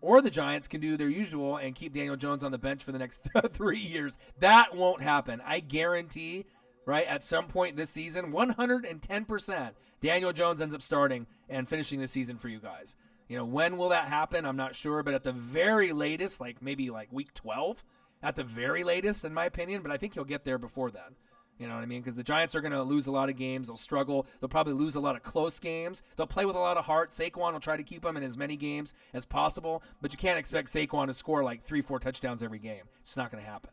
Or the Giants can do their usual and keep Daniel Jones on the bench for the next 3 years. That won't happen. I guarantee, right, at some point this season, 110%, Daniel Jones ends up starting and finishing the season for you guys. When will that happen? I'm not sure, but at the very latest, maybe week 12, at the very latest, in my opinion, but I think he'll get there before then. You know what I mean? Because the Giants are going to lose a lot of games. They'll struggle. They'll probably lose a lot of close games. They'll play with a lot of heart. Saquon will try to keep them in as many games as possible, but you can't expect Saquon to score 3-4 touchdowns every game. It's just not going to happen.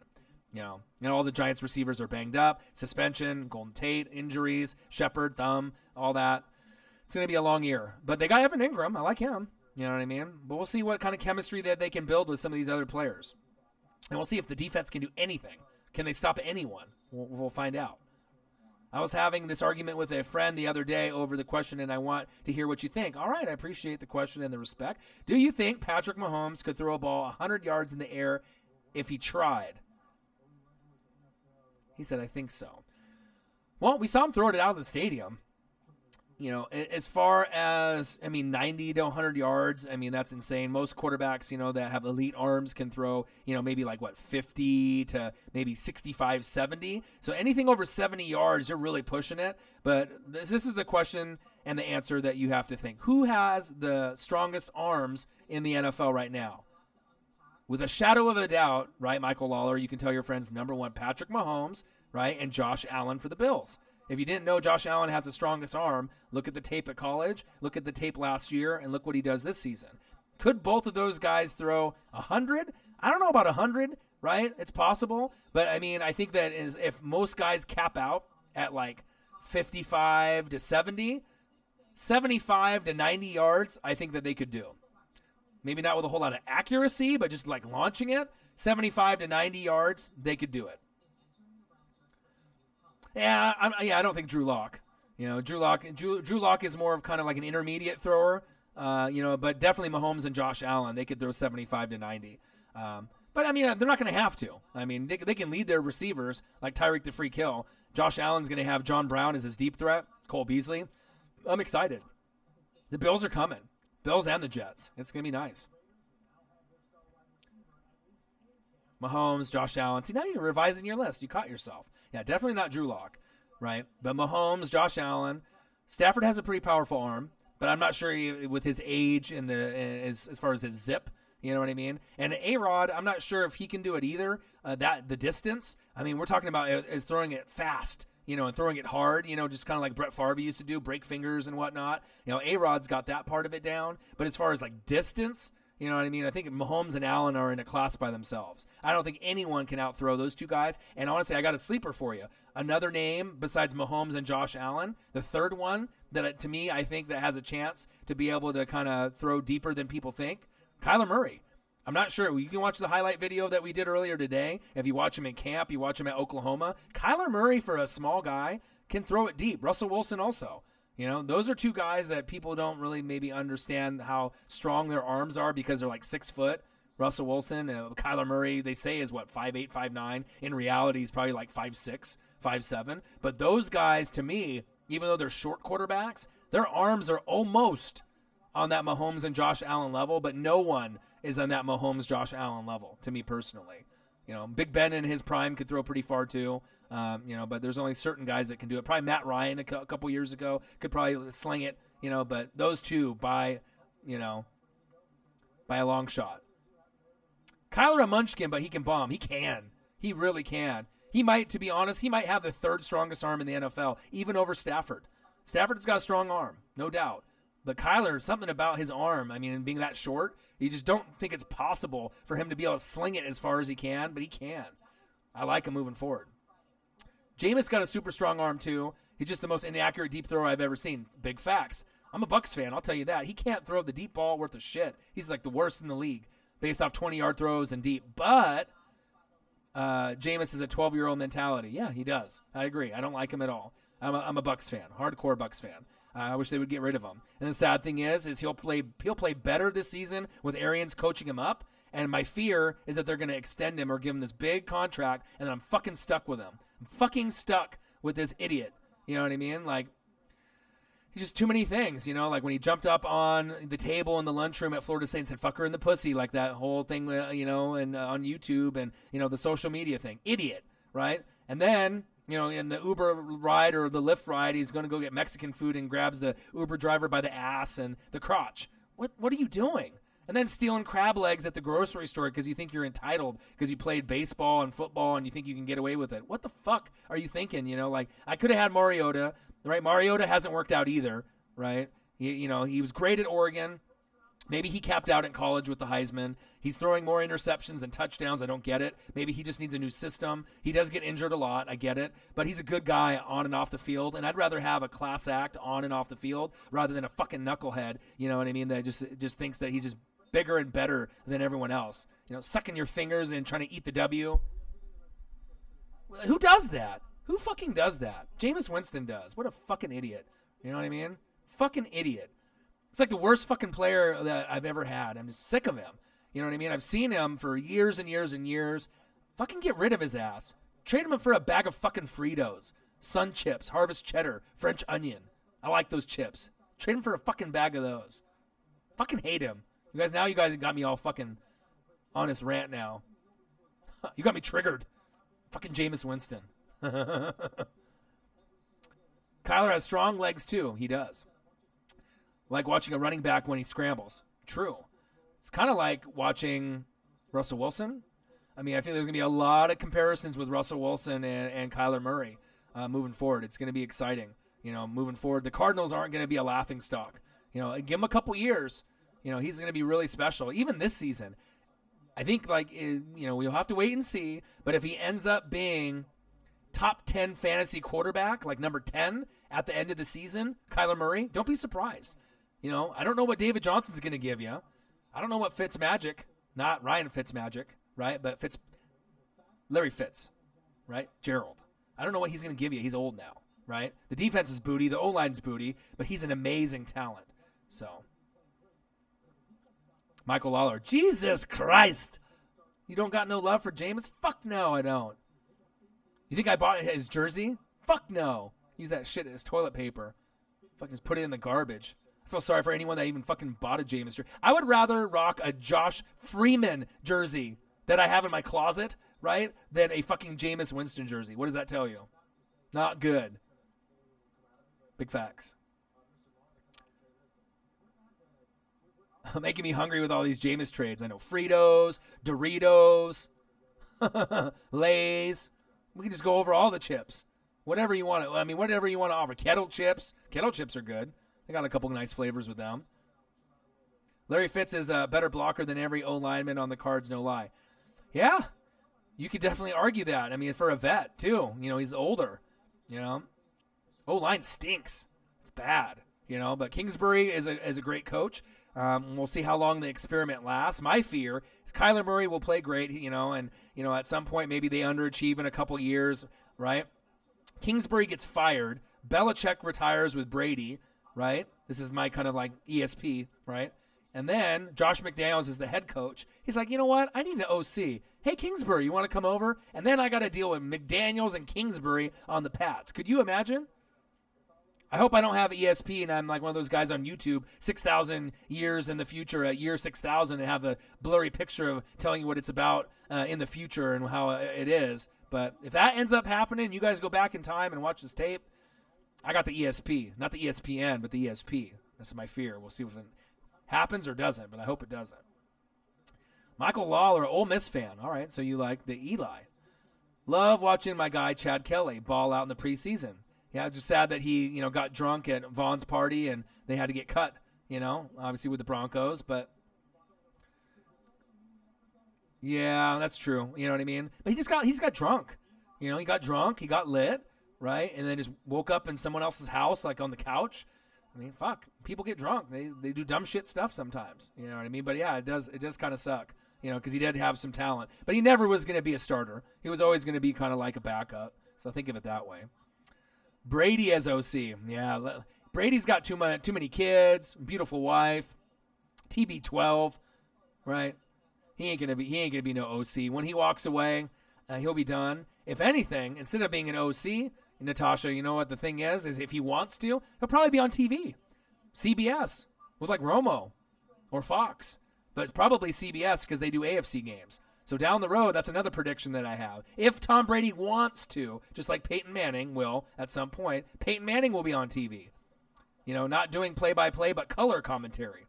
All the Giants receivers are banged up. Suspension, Golden Tate, injuries, Shepard, thumb, all that. It's going to be a long year. But they got Evan Ingram. I like him. You know what I mean? But we'll see what kind of chemistry that they can build with some of these other players. And we'll see if the defense can do anything. Can they stop anyone? We'll find out. I was having this argument with a friend the other day over the question, and I want to hear what you think. All right, I appreciate the question and the respect. Do you think Patrick Mahomes could throw a ball 100 yards in the air if he tried? He said, I think so. Well, we saw him throw it out of the stadium. As far as, 90 to 100 yards, that's insane. Most quarterbacks, that have elite arms can throw, maybe 50 to maybe 65, 70. So anything over 70 yards, you're really pushing it. But this is the question and the answer that you have to think. Who has the strongest arms in the NFL right now? with a shadow of a doubt, right, Michael Lawler, you can tell your friends, number one, Patrick Mahomes, right, and Josh Allen for the Bills. If you didn't know Josh Allen has the strongest arm, look at the tape at college, look at the tape last year, and look what he does this season. Could both of those guys throw 100? I don't know about 100, right? It's possible. But, I mean, I think that is if most guys cap out at like 55 to 70, 75 to 90 yards, I think that they could do. Maybe not with a whole lot of accuracy, but just like launching it, 75 to 90 yards, they could do it. Yeah, I don't think Drew Lock. Drew Lock is more of kind of like an intermediate thrower. But definitely Mahomes and Josh Allen, they could throw 75 to 90. But I mean, they're not going to have to. I mean, they can lead their receivers like Tyreek the Freak Hill. Josh Allen's going to have John Brown as his deep threat. Cole Beasley. I'm excited. The Bills are coming. Bills and the Jets. It's going to be nice. Mahomes, Josh Allen. See, now you're revising your list. You caught yourself. Yeah, definitely not Drew Lock, right? But Mahomes, Josh Allen. Stafford has a pretty powerful arm, but I'm not sure with his age and as far as his zip, you know what I mean? And A-Rod, I'm not sure if he can do it either. The distance. I mean, we're talking about is throwing it fast, and throwing it hard, just kind of like Brett Favre used to do, break fingers and whatnot. A-Rod's got that part of it down. But as far as like distance, you know what I mean? I think Mahomes and Allen are in a class by themselves. I don't think anyone can outthrow those two guys. And honestly, I got a sleeper for you. Another name besides Mahomes and Josh Allen, the third one that to me I think that has a chance to be able to kind of throw deeper than people think, Kyler Murray. I'm not sure. You can watch the highlight video that we did earlier today. If you watch him in camp, you watch him at Oklahoma. Kyler Murray, for a small guy, can throw it deep. Russell Wilson also. Those are two guys that people don't really maybe understand how strong their arms are because they're like 6 foot. Russell Wilson, Kyler Murray, they say is 5'8", 5'9". In reality, he's probably like 5'6", 5'7". But those guys, to me, even though they're short quarterbacks, their arms are almost on that Mahomes and Josh Allen level, but no one is on that Mahomes, Josh Allen level, to me personally. Big Ben in his prime could throw pretty far too. But there's only certain guys that can do it. Probably Matt Ryan a couple years ago could probably sling it, but those two by a long shot. Kyler a munchkin, but he can bomb. He can. He really can. He might, to be honest, have the third strongest arm in the NFL, even over Stafford. Stafford's got a strong arm, no doubt. But Kyler, something about his arm, I mean, and being that short, you just don't think it's possible for him to be able to sling it as far as he can, but he can. I like him moving forward. Jameis got a super strong arm, too. He's just the most inaccurate deep thrower I've ever seen. Big facts. I'm a Bucs fan, I'll tell you that. He can't throw the deep ball worth of shit. He's like the worst in the league based off 20-yard throws and deep. But Jameis is a 12-year-old mentality. Yeah, he does. I agree. I don't like him at all. I'm a Bucs fan, hardcore Bucs fan. I wish they would get rid of him. And the sad thing is he'll play better this season with Arians coaching him up. And my fear is that they're going to extend him or give him this big contract, and then I'm fucking stuck with him. I'm fucking stuck with this idiot. You know what I mean? Like, he's just too many things, like when he jumped up on the table in the lunchroom at Florida State and said, fuck her in the pussy, like that whole thing, and on YouTube and, the social media thing. Idiot, right? And then, in the Uber ride or the Lyft ride, he's going to go get Mexican food and grabs the Uber driver by the ass and the crotch. What are you doing? And then stealing crab legs at the grocery store because you think you're entitled because you played baseball and football and you think you can get away with it. What the fuck are you thinking? I could have had Mariota, right? Mariota hasn't worked out either, right? He was great at Oregon. Maybe he capped out in college with the Heisman. He's throwing more interceptions than touchdowns. I don't get it. Maybe he just needs a new system. He does get injured a lot. I get it. But he's a good guy on and off the field, and I'd rather have a class act on and off the field rather than a fucking knucklehead, you know what I mean, that just thinks that he's just bigger and better than everyone else. Sucking your fingers and trying to eat the W. Who does that? Who fucking does that? Jameis Winston does. What a fucking idiot. You know what I mean? Fucking idiot. It's like the worst fucking player that I've ever had. I'm just sick of him. You know what I mean? I've seen him for years and years and years. Fucking get rid of his ass. Trade him for a bag of fucking Fritos, Sun Chips, Harvest Cheddar, French Onion. I like those chips. Trade him for a fucking bag of those. Fucking hate him. You guys got me all fucking on this rant now. You got me triggered. Fucking Jameis Winston. Kyler has strong legs too. He does. Like watching a running back when he scrambles. True. It's kind of like watching Russell Wilson. I mean, I think there's going to be a lot of comparisons with Russell Wilson and Kyler Murray moving forward. It's going to be exciting. Moving forward, the Cardinals aren't going to be a laughing stock. Give him a couple years. He's going to be really special. Even this season, I think we'll have to wait and see. But if he ends up being top 10 fantasy quarterback, like number 10 at the end of the season, Kyler Murray, don't be surprised. I don't know what David Johnson's going to give you. I don't know what Fitzmagic, not Ryan Fitzmagic, right? But Larry Fitz, right? Gerald. I don't know what he's going to give you. He's old now, right? The defense is booty. The O-line's booty. But he's an amazing talent. So, Michael Lawler. Jesus Christ. You don't got no love for Jameis? Fuck no, I don't. You think I bought his jersey? Fuck no. Use that shit as toilet paper. Fucking just put it in the garbage. I feel sorry for anyone that even fucking bought a Jameis jersey. I would rather rock a Josh Freeman jersey that I have in my closet, right, than a fucking Jameis Winston jersey. What does that tell you? Not good. Big facts. Making me hungry with all these Jameis trades. I know Fritos, Doritos, Lay's. We can just go over all the chips. Whatever you want to. Whatever you want to offer. Kettle chips. Kettle chips are good. They got a couple nice flavors with them. Larry Fitz is a better blocker than every O-lineman on the Cards, no lie. Yeah, you could definitely argue that. For a vet, too. He's older. O-line stinks. It's bad. But Kingsbury is a great coach. We'll see how long the experiment lasts. My fear is Kyler Murray will play great, and at some point maybe they underachieve in a couple years, right? Kingsbury gets fired. Belichick retires with Brady, right? This is my kind of like ESP, right? And then Josh McDaniels is the head coach. He's like, you know what? I need an OC. Hey, Kingsbury, you want to come over? And then I got to deal with McDaniels and Kingsbury on the Pats. Could you imagine? I hope I don't have ESP and I'm like one of those guys on YouTube, 6,000 years in the future at year 6,000 and have the blurry picture of telling you what it's about in the future and how it is. But if that ends up happening, you guys go back in time and watch this tape, I got the ESP. Not the ESPN, but the ESP. That's my fear. We'll see if it happens or doesn't, but I hope it doesn't. Michael Lawler, Ole Miss fan. All right, so you like the Eli. Love watching my guy Chad Kelly ball out in the preseason. Yeah, it's just sad that he, got drunk at Vaughn's party and they had to get cut, obviously with the Broncos. But, yeah, that's true. You know what I mean? But he just got drunk. He got drunk. He got lit, right? And then just woke up in someone else's house, like on the couch. Fuck. People get drunk. They do dumb shit stuff sometimes. You know what I mean? But, yeah, it does kind of suck, because he did have some talent. But he never was going to be a starter. He was always going to be kind of like a backup. So think of it that way. Brady as OC. Yeah, Brady's got too many kids, beautiful wife, TB12, right? He ain't gonna be no OC. When he walks away, he'll be done. If anything, instead of being an OC, Natasha, you know what the thing is if he wants to, he'll probably be on TV, CBS with like Romo or Fox, but probably CBS because they do AFC games. So down the road, that's another prediction that I have. If Tom Brady wants to, just like Peyton Manning will at some point, Peyton Manning will be on TV. Not doing play-by-play, but color commentary.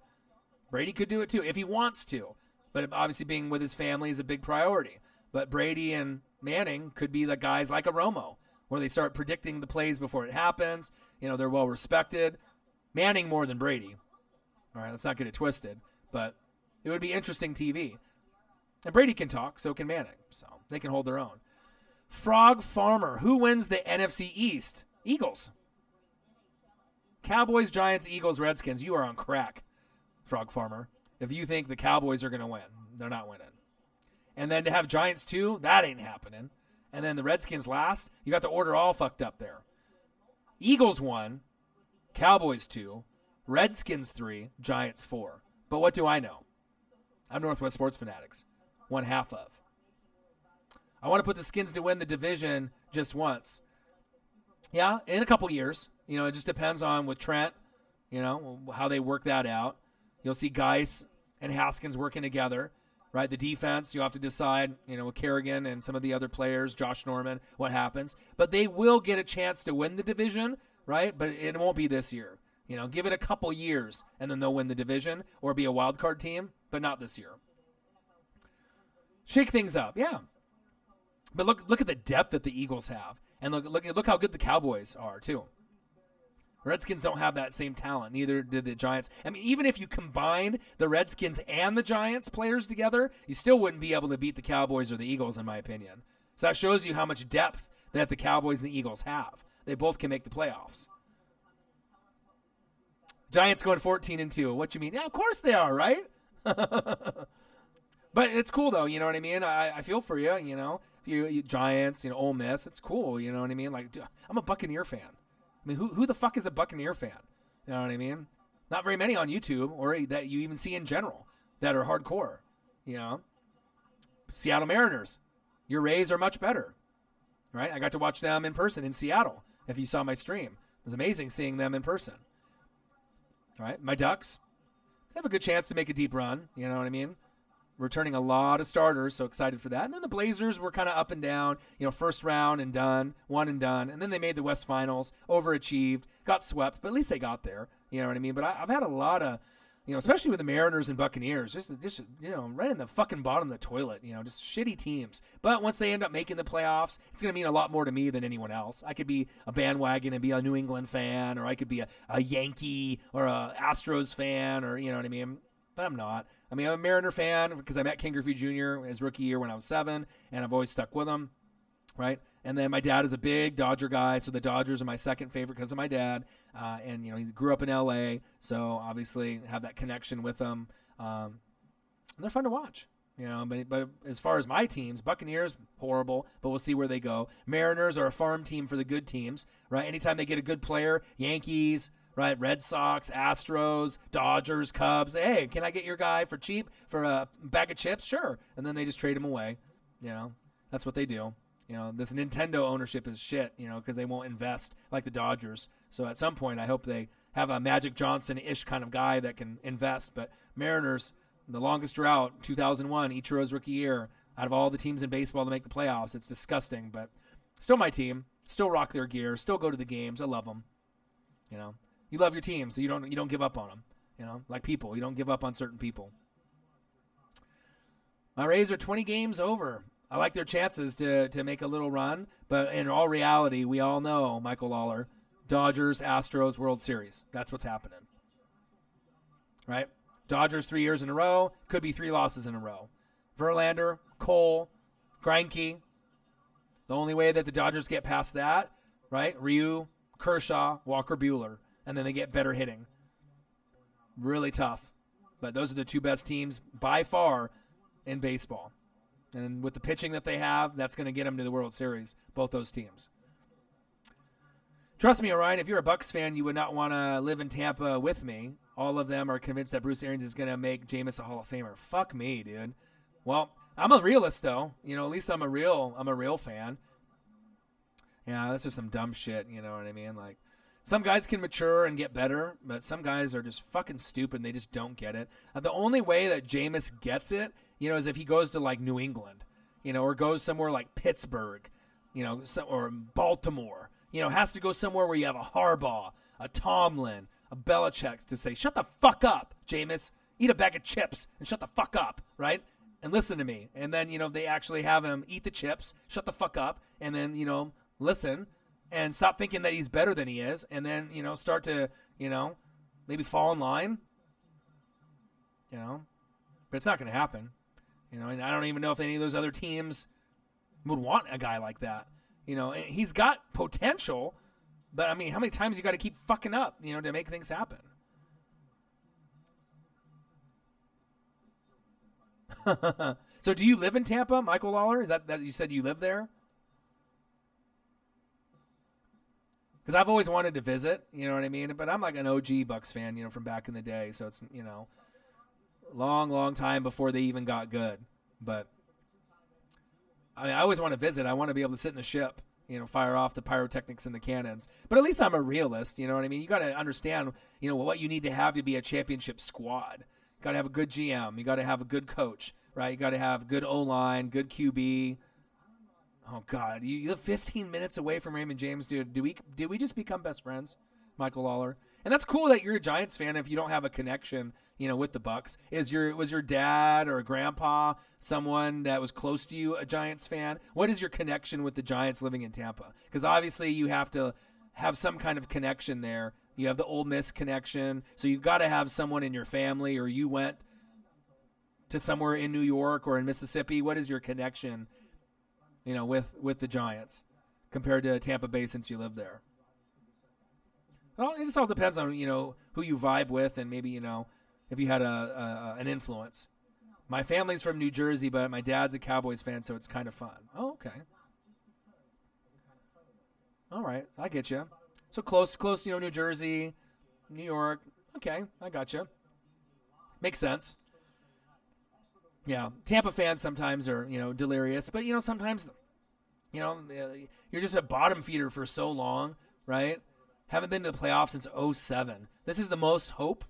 Brady could do it too, if he wants to. But obviously being with his family is a big priority. But Brady and Manning could be the guys like a Romo, where they start predicting the plays before it happens. They're well-respected. Manning more than Brady. All right, let's not get it twisted. But it would be interesting TV. And Brady can talk, so can Manning. So they can hold their own. Frog Farmer. Who wins the NFC East? Eagles. Cowboys, Giants, Eagles, Redskins. You are on crack, Frog Farmer. If you think the Cowboys are going to win, they're not winning. And then to have Giants 2, that ain't happening. And then the Redskins last, you got the order all fucked up there. Eagles 1, Cowboys 2, Redskins 3, Giants 4. But what do I know? I'm Northwest Sports Fanatics. One half of. I want to put the Skins to win the division just once. Yeah, in a couple years. It just depends on with Trent, how they work that out. You'll see Geis and Haskins working together, right? The defense, you have to decide, with Kerrigan and some of the other players, Josh Norman, what happens. But they will get a chance to win the division, right? But it won't be this year. Give it a couple years, and then they'll win the division or be a wild card team, but not this year. Shake things up, yeah. But look at the depth that the Eagles have. And look how good the Cowboys are, too. Redskins don't have that same talent. Neither did the Giants. I mean, even if you combined the Redskins and the Giants players together, you still wouldn't be able to beat the Cowboys or the Eagles, in my opinion. So that shows you how much depth that the Cowboys and the Eagles have. They both can make the playoffs. Giants going 14-2. What you mean? Yeah, of course they are, right? But it's cool, though. You know what I mean? I feel for you, you know. If you Giants, you know, Ole Miss, it's cool. You know what I mean? Like, I'm a Buccaneer fan. I mean, who the fuck is a Buccaneer fan? You know what I mean? Not very many on YouTube or that you even see in general that are hardcore, you know. Seattle Mariners, your Rays are much better, right? I got to watch them in person in Seattle. If you saw my stream, it was amazing seeing them in person, right? My Ducks have a good chance to make a deep run, you know what I mean? Returning a lot of starters, so excited for that. And then the Blazers were kind of up and down, you know, first round and done, one and done. And then they made the West Finals, overachieved, got swept, but at least they got there, you know what I mean? But I've had a lot of, you know, especially with the Mariners and Buccaneers, just you know, right in the fucking bottom of the toilet, you know, just shitty teams. But once they end up making the playoffs, it's going to mean a lot more to me than anyone else. I could be a bandwagon and be a New England fan, or I could be a Yankee or a Astros fan, or, you know what I mean? But I'm not. I mean, I'm a Mariner fan because I met Ken Griffey Jr. his rookie year when I was 7, and I've always stuck with him, right? And then my dad is a big Dodger guy, so the Dodgers are my second favorite because of my dad. And, you know, he grew up in L.A., so obviously have that connection with them. And they're fun to watch, you know. But as far as my teams, Buccaneers, horrible, but we'll see where they go. Mariners are a farm team for the good teams, right? Anytime they get a good player, Yankees, right, Red Sox, Astros, Dodgers, Cubs. Hey, can I get your guy for cheap for a bag of chips? Sure. And then they just trade him away. You know, that's what they do. You know, this Nintendo ownership is shit, you know, because they won't invest like the Dodgers. So at some point, I hope they have a Magic Johnson-ish kind of guy that can invest. But Mariners, the longest drought, 2001, Ichiro's rookie year, out of all the teams in baseball to make the playoffs. It's disgusting, but still my team. Still rock their gear. Still go to the games. I love them. You know. You love your team, so you don't give up on them. You know, like people, you don't give up on certain people. My Rays are 20 games over. I like their chances to make a little run, but in all reality, we all know, Michael Lawler, Dodgers, Astros, World Series. That's what's happening. Right? Dodgers 3 years in a row, could be 3 losses in a row. Verlander, Cole, Greinke. The only way that the Dodgers get past that, right? Ryu, Kershaw, Walker Buehler. And then they get better hitting. Really tough. But those are the 2 best teams by far in baseball. And with the pitching that they have, that's going to get them to the World Series, both those teams. Trust me, Orion, if you're a Bucs fan, you would not want to live in Tampa with me. All of them are convinced that Bruce Arians is going to make Jameis a Hall of Famer. Fuck me, dude. Well, I'm a realist, though. You know, at least I'm a real fan. Yeah, that's just some dumb shit, you know what I mean? Like, some guys can mature and get better, but some guys are just fucking stupid and they just don't get it. The only way that Jameis gets it, you know, is if he goes to, like, New England, you know, or goes somewhere like Pittsburgh, you know, or Baltimore. You know, has to go somewhere where you have a Harbaugh, a Tomlin, a Belichick to say, shut the fuck up, Jameis. Eat a bag of chips and shut the fuck up, right? And listen to me. And then, you know, they actually have him eat the chips, shut the fuck up, and then, you know, listen. And stop thinking that he's better than he is, and then, you know, start to, you know, maybe fall in line, you know. But it's not going to happen, you know. And I don't even know if any of those other teams would want a guy like that, you know. And he's got potential, but, I mean, how many times you got to keep fucking up, you know, to make things happen? So do you live in Tampa, Michael Lawler? Is that you said you live there? Because I've always wanted to visit, you know what I mean? But I'm like an OG Bucs fan, you know, from back in the day. So it's, you know, long time before they even got good. But I mean, I always want to visit. I want to be able to sit in the ship, you know, fire off the pyrotechnics and the cannons. But at least I'm a realist, you know what I mean? You got to understand, you know, what you need to have to be a championship squad. You got to have a good GM. You got to have a good coach, right? You got to have good O-line, good QB. Oh, God. You live 15 minutes away from Raymond James, dude. Did we just become best friends, Michael Lawler? And that's cool that you're a Giants fan if you don't have a connection, with the Bucs. Was your dad or grandpa someone that was close to you a Giants fan? What is your connection with the Giants living in Tampa? Because obviously you have to have some kind of connection there. You have the Ole Miss connection, so you've got to have someone in your family, or you went to somewhere in New York or in Mississippi. What is your connection, with the Giants compared to Tampa Bay since you live there? Well, it just all depends on, who you vibe with and maybe, if you had an influence. My family's from New Jersey, but my dad's a Cowboys fan, so it's kind of fun. Oh, okay. All right, I get you. So close, New Jersey, New York. Okay, I got you. Makes sense. Yeah, Tampa fans sometimes are, delirious, but, sometimes, you're just a bottom feeder for so long, right? Haven't been to the playoffs since 2007. This is the most hope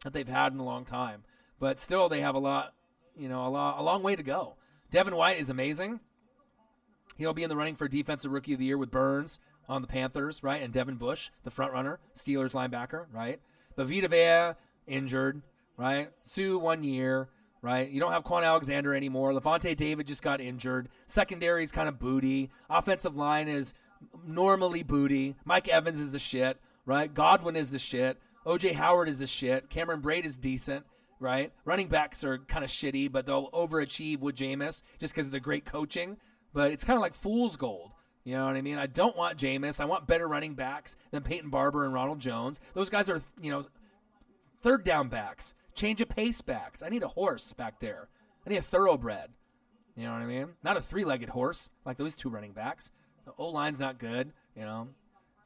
that they've had in a long time, but still they have a long way to go. Devin White is amazing. He'll be in the running for Defensive Rookie of the Year with Burns on the Panthers, right? And Devin Bush, the front runner, Steelers linebacker, right? But Vita Vea, injured, right? Sue, 1 year, right? You don't have Quan Alexander anymore. Levante David just got injured. Secondary's kind of booty. Offensive line is normally booty. Mike Evans is the shit, right? Godwin is the shit. O.J. Howard is the shit. Cameron Braid is decent, right? Running backs are kind of shitty, but they'll overachieve with Jameis just because of the great coaching. But it's kind of like fool's gold. You know what I mean? I don't want Jameis. I want better running backs than Peyton Barber and Ronald Jones. Those guys are, third down backs, change of pace backs. I need a horse back there. I need a thoroughbred. You know what I mean? Not a three-legged horse like those two running backs. The O-line's not good,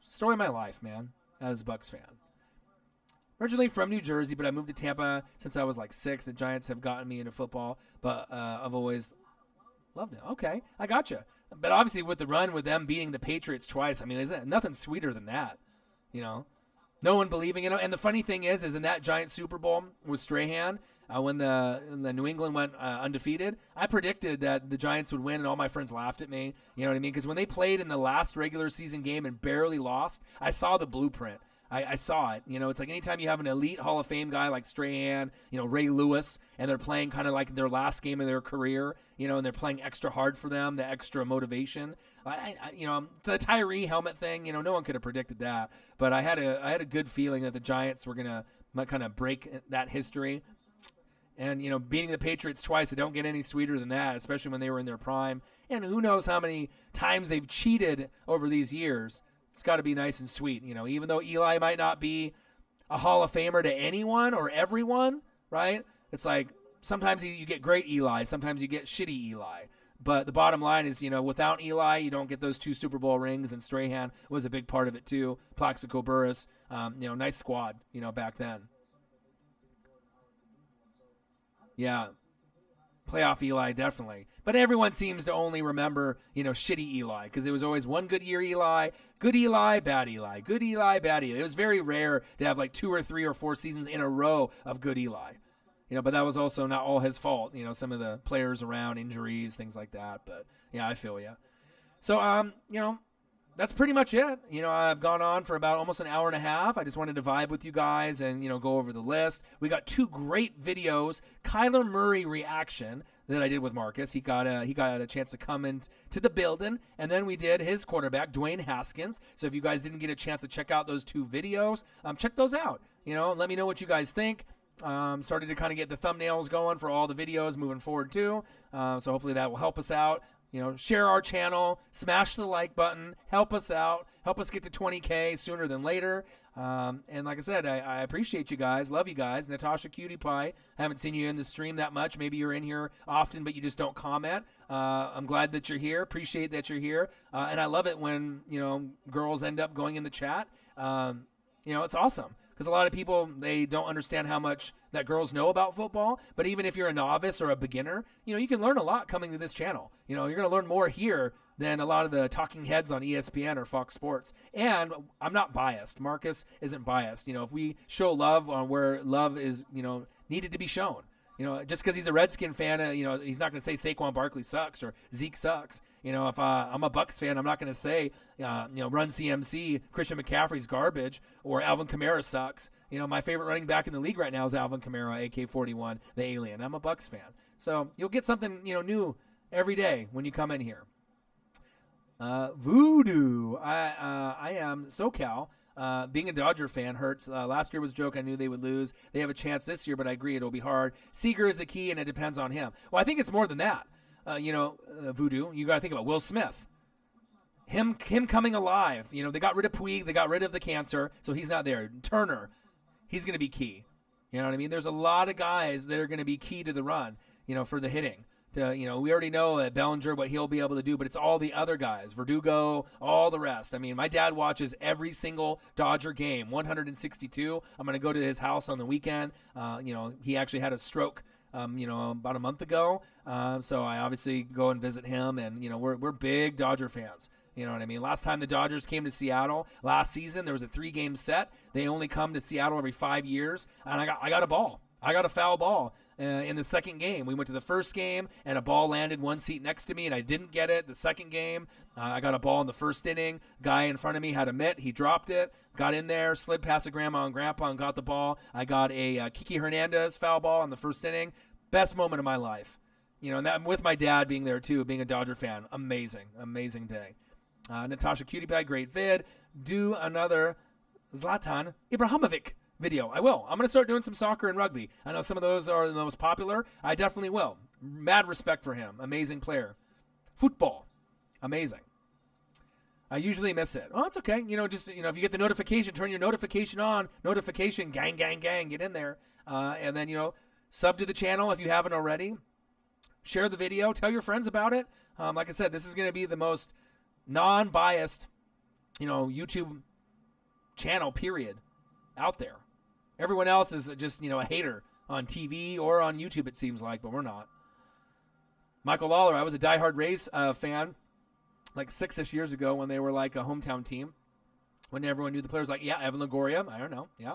Story of my life, man, as a Bucs fan. Originally from New Jersey, but I moved to Tampa since I was like 6. The Giants have gotten me into football, but I've always loved it. Okay, I gotcha. But obviously with the run with them beating the Patriots twice, I mean, there's nothing sweeter than that, No one believing in it. And the funny thing is in that Giants Super Bowl with Strahan, when the New England went undefeated, I predicted that the Giants would win, and all my friends laughed at me. You know what I mean? Because when they played in the last regular season game and barely lost, I saw the blueprint. I saw it. It's like anytime you have an elite Hall of Fame guy like Strahan, Ray Lewis, and they're playing kind of like their last game of their career, and they're playing extra hard for them, the extra motivation. The Tyree helmet thing, no one could have predicted that. But I had a good feeling that the Giants were going to kind of break that history. And, beating the Patriots twice, it don't get any sweeter than that, especially when they were in their prime. And who knows how many times they've cheated over these years. It's got to be nice and sweet, even though Eli might not be a Hall of Famer to anyone or everyone, right? It's like sometimes you get great Eli, sometimes you get shitty Eli. But the bottom line is, without Eli, you don't get those 2 Super Bowl rings, and Strahan was a big part of it too. Plaxico Burress, nice squad, back then. Yeah, playoff Eli, definitely. But everyone seems to only remember, shitty Eli, because it was always one good year Eli, good Eli, bad Eli, good Eli, bad Eli. It was very rare to have like 2 or 3 or 4 seasons in a row of good Eli. But that was also not all his fault. Some of the players around, injuries, things like that. But yeah, I feel you. So, that's pretty much it. I've gone on for about almost an hour and a half. I just wanted to vibe with you guys and, go over the list. We got 2 great videos. Kyler Murray reaction that I did with Marcus. He got a chance to come into the building, and then we did his quarterback, Dwayne Haskins. So if you guys didn't get a chance to check out those 2 videos, check those out. Let me know what you guys think. Started to kind of get the thumbnails going for all the videos moving forward too. So hopefully that will help us out. Share our channel, smash the like button, help us out, help us get to 20K sooner than later. And like I said, I appreciate you guys, love you guys. Natasha Cutie Pie, haven't seen you in the stream that much. Maybe you're in here often, but you just don't comment. I'm glad that you're here, appreciate that you're here. And I love it when, girls end up going in the chat. It's awesome. Because a lot of people, they don't understand how much that girls know about football. But even if you're a novice or a beginner, you can learn a lot coming to this channel. You're going to learn more here than a lot of the talking heads on ESPN or Fox Sports. And I'm not biased. Marcus isn't biased. If we show love on where love is, needed to be shown. Just because he's a Redskin fan, he's not going to say Saquon Barkley sucks or Zeke sucks. If I'm a Bucs fan, I'm not going to say, run CMC, Christian McCaffrey's garbage, or Alvin Kamara sucks. My favorite running back in the league right now is Alvin Kamara, AK-41, the alien. I'm a Bucs fan. So you'll get something, new every day when you come in here. Voodoo. I am SoCal. Being a Dodger fan hurts. Last year was a joke. I knew they would lose. They have a chance this year, but I agree it'll be hard. Seager is the key, and it depends on him. Well, I think it's more than that. Voodoo, you got to think about Will Smith. Him coming alive. They got rid of Puig. They got rid of the cancer, so he's not there. Turner, he's going to be key. You know what I mean? There's a lot of guys that are going to be key to the run, for the hitting. We already know that Bellinger, what he'll be able to do, but it's all the other guys, Verdugo, all the rest. I mean, my dad watches every single Dodger game, 162. I'm going to go to his house on the weekend. He actually had a stroke, about a month ago. So I obviously go and visit him, and, we're big Dodger fans. You know what I mean? Last time the Dodgers came to Seattle last season, there was a 3-game set. They only come to Seattle every 5 years, and I got a ball. I got a foul ball. In the second game, we went to the first game, and a ball landed one seat next to me, and I didn't get it. The second game, I got a ball in the first inning. Guy in front of me had a mitt. He dropped it, got in there, slid past the grandma and grandpa, and got the ball. I got a Kiki Hernandez foul ball in the first inning. Best moment of my life. And that with my dad being there, too, being a Dodger fan. Amazing day. Natasha Cutie Pie, great vid. Do another Zlatan Ibrahimovic video. I will. I'm going to start doing some soccer and rugby. I know some of those are the most popular. I definitely will. Mad respect for him. Amazing player. Football. Amazing. I usually miss it. Oh, it's okay. If you get the notification, turn your notification on. Notification, gang, get in there. And then, sub to the channel if you haven't already. Share the video. Tell your friends about it. Like I said, this is going to be the most non-biased, YouTube channel, period, out there. Everyone else is just, a hater on TV or on YouTube, it seems like, but we're not. Michael Lawler, I was a diehard Rays fan like 6-ish years ago when they were like a hometown team. When everyone knew the players, like, yeah, Evan Longoria. I don't know. Yeah.